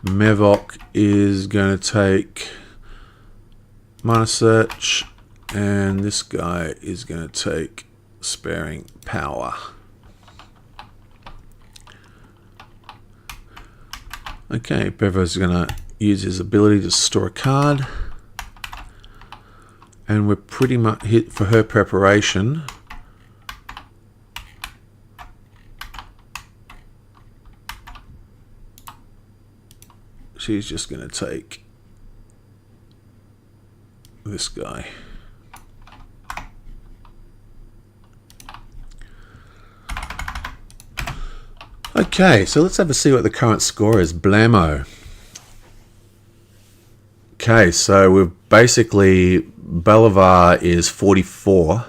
Mevok is going to take Mana Search. And this guy is going to take Sparing Power. Okay, Bevo's going to use his ability to store a card. And we're pretty much hit for her preparation. She's just going to take this guy. Okay, so let's have a see what the current score is. Blammo. Okay, so we've basically, Bolivar is 44,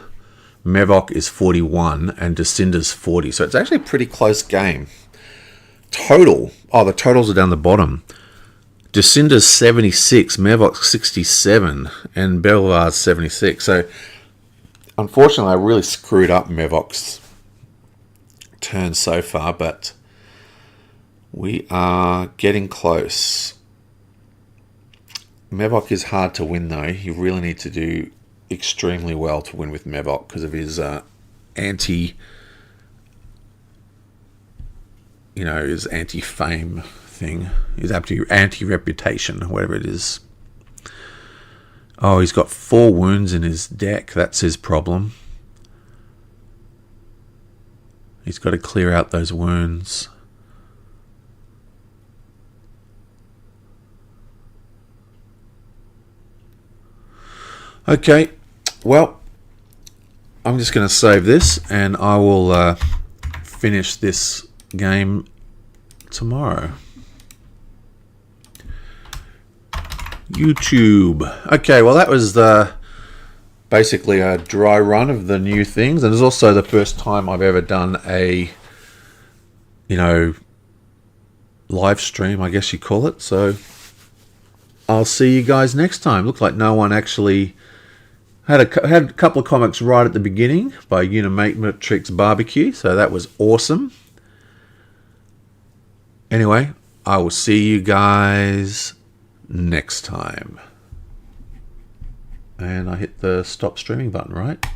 Mevok is 41, and Descinda's 40. So it's actually a pretty close game. Total, oh, the totals are down the bottom. Descinda's 76, Mevok's 67, and Bolivar's 76. So, unfortunately, I really screwed up Mevok's turn so far, but we are getting close. Mevok is hard to win, though. You really need to do extremely well to win with Mevok because of his his anti-fame thing. His anti-reputation, whatever it is. Oh, he's got 4 wounds in his deck. That's his problem. He's got to clear out those wounds. Okay, well, I'm just going to save this and I will finish this game tomorrow. YouTube. Okay, well that was basically a dry run of the new things, and it's also the first time I've ever done a live stream, I guess you call it. So I'll see you guys next time. Looked like no one actually had a couple of comments right at the beginning by Unimatrix Barbecue, so that was awesome. Anyway, I will see you guys next time. And I hit the stop streaming button, right?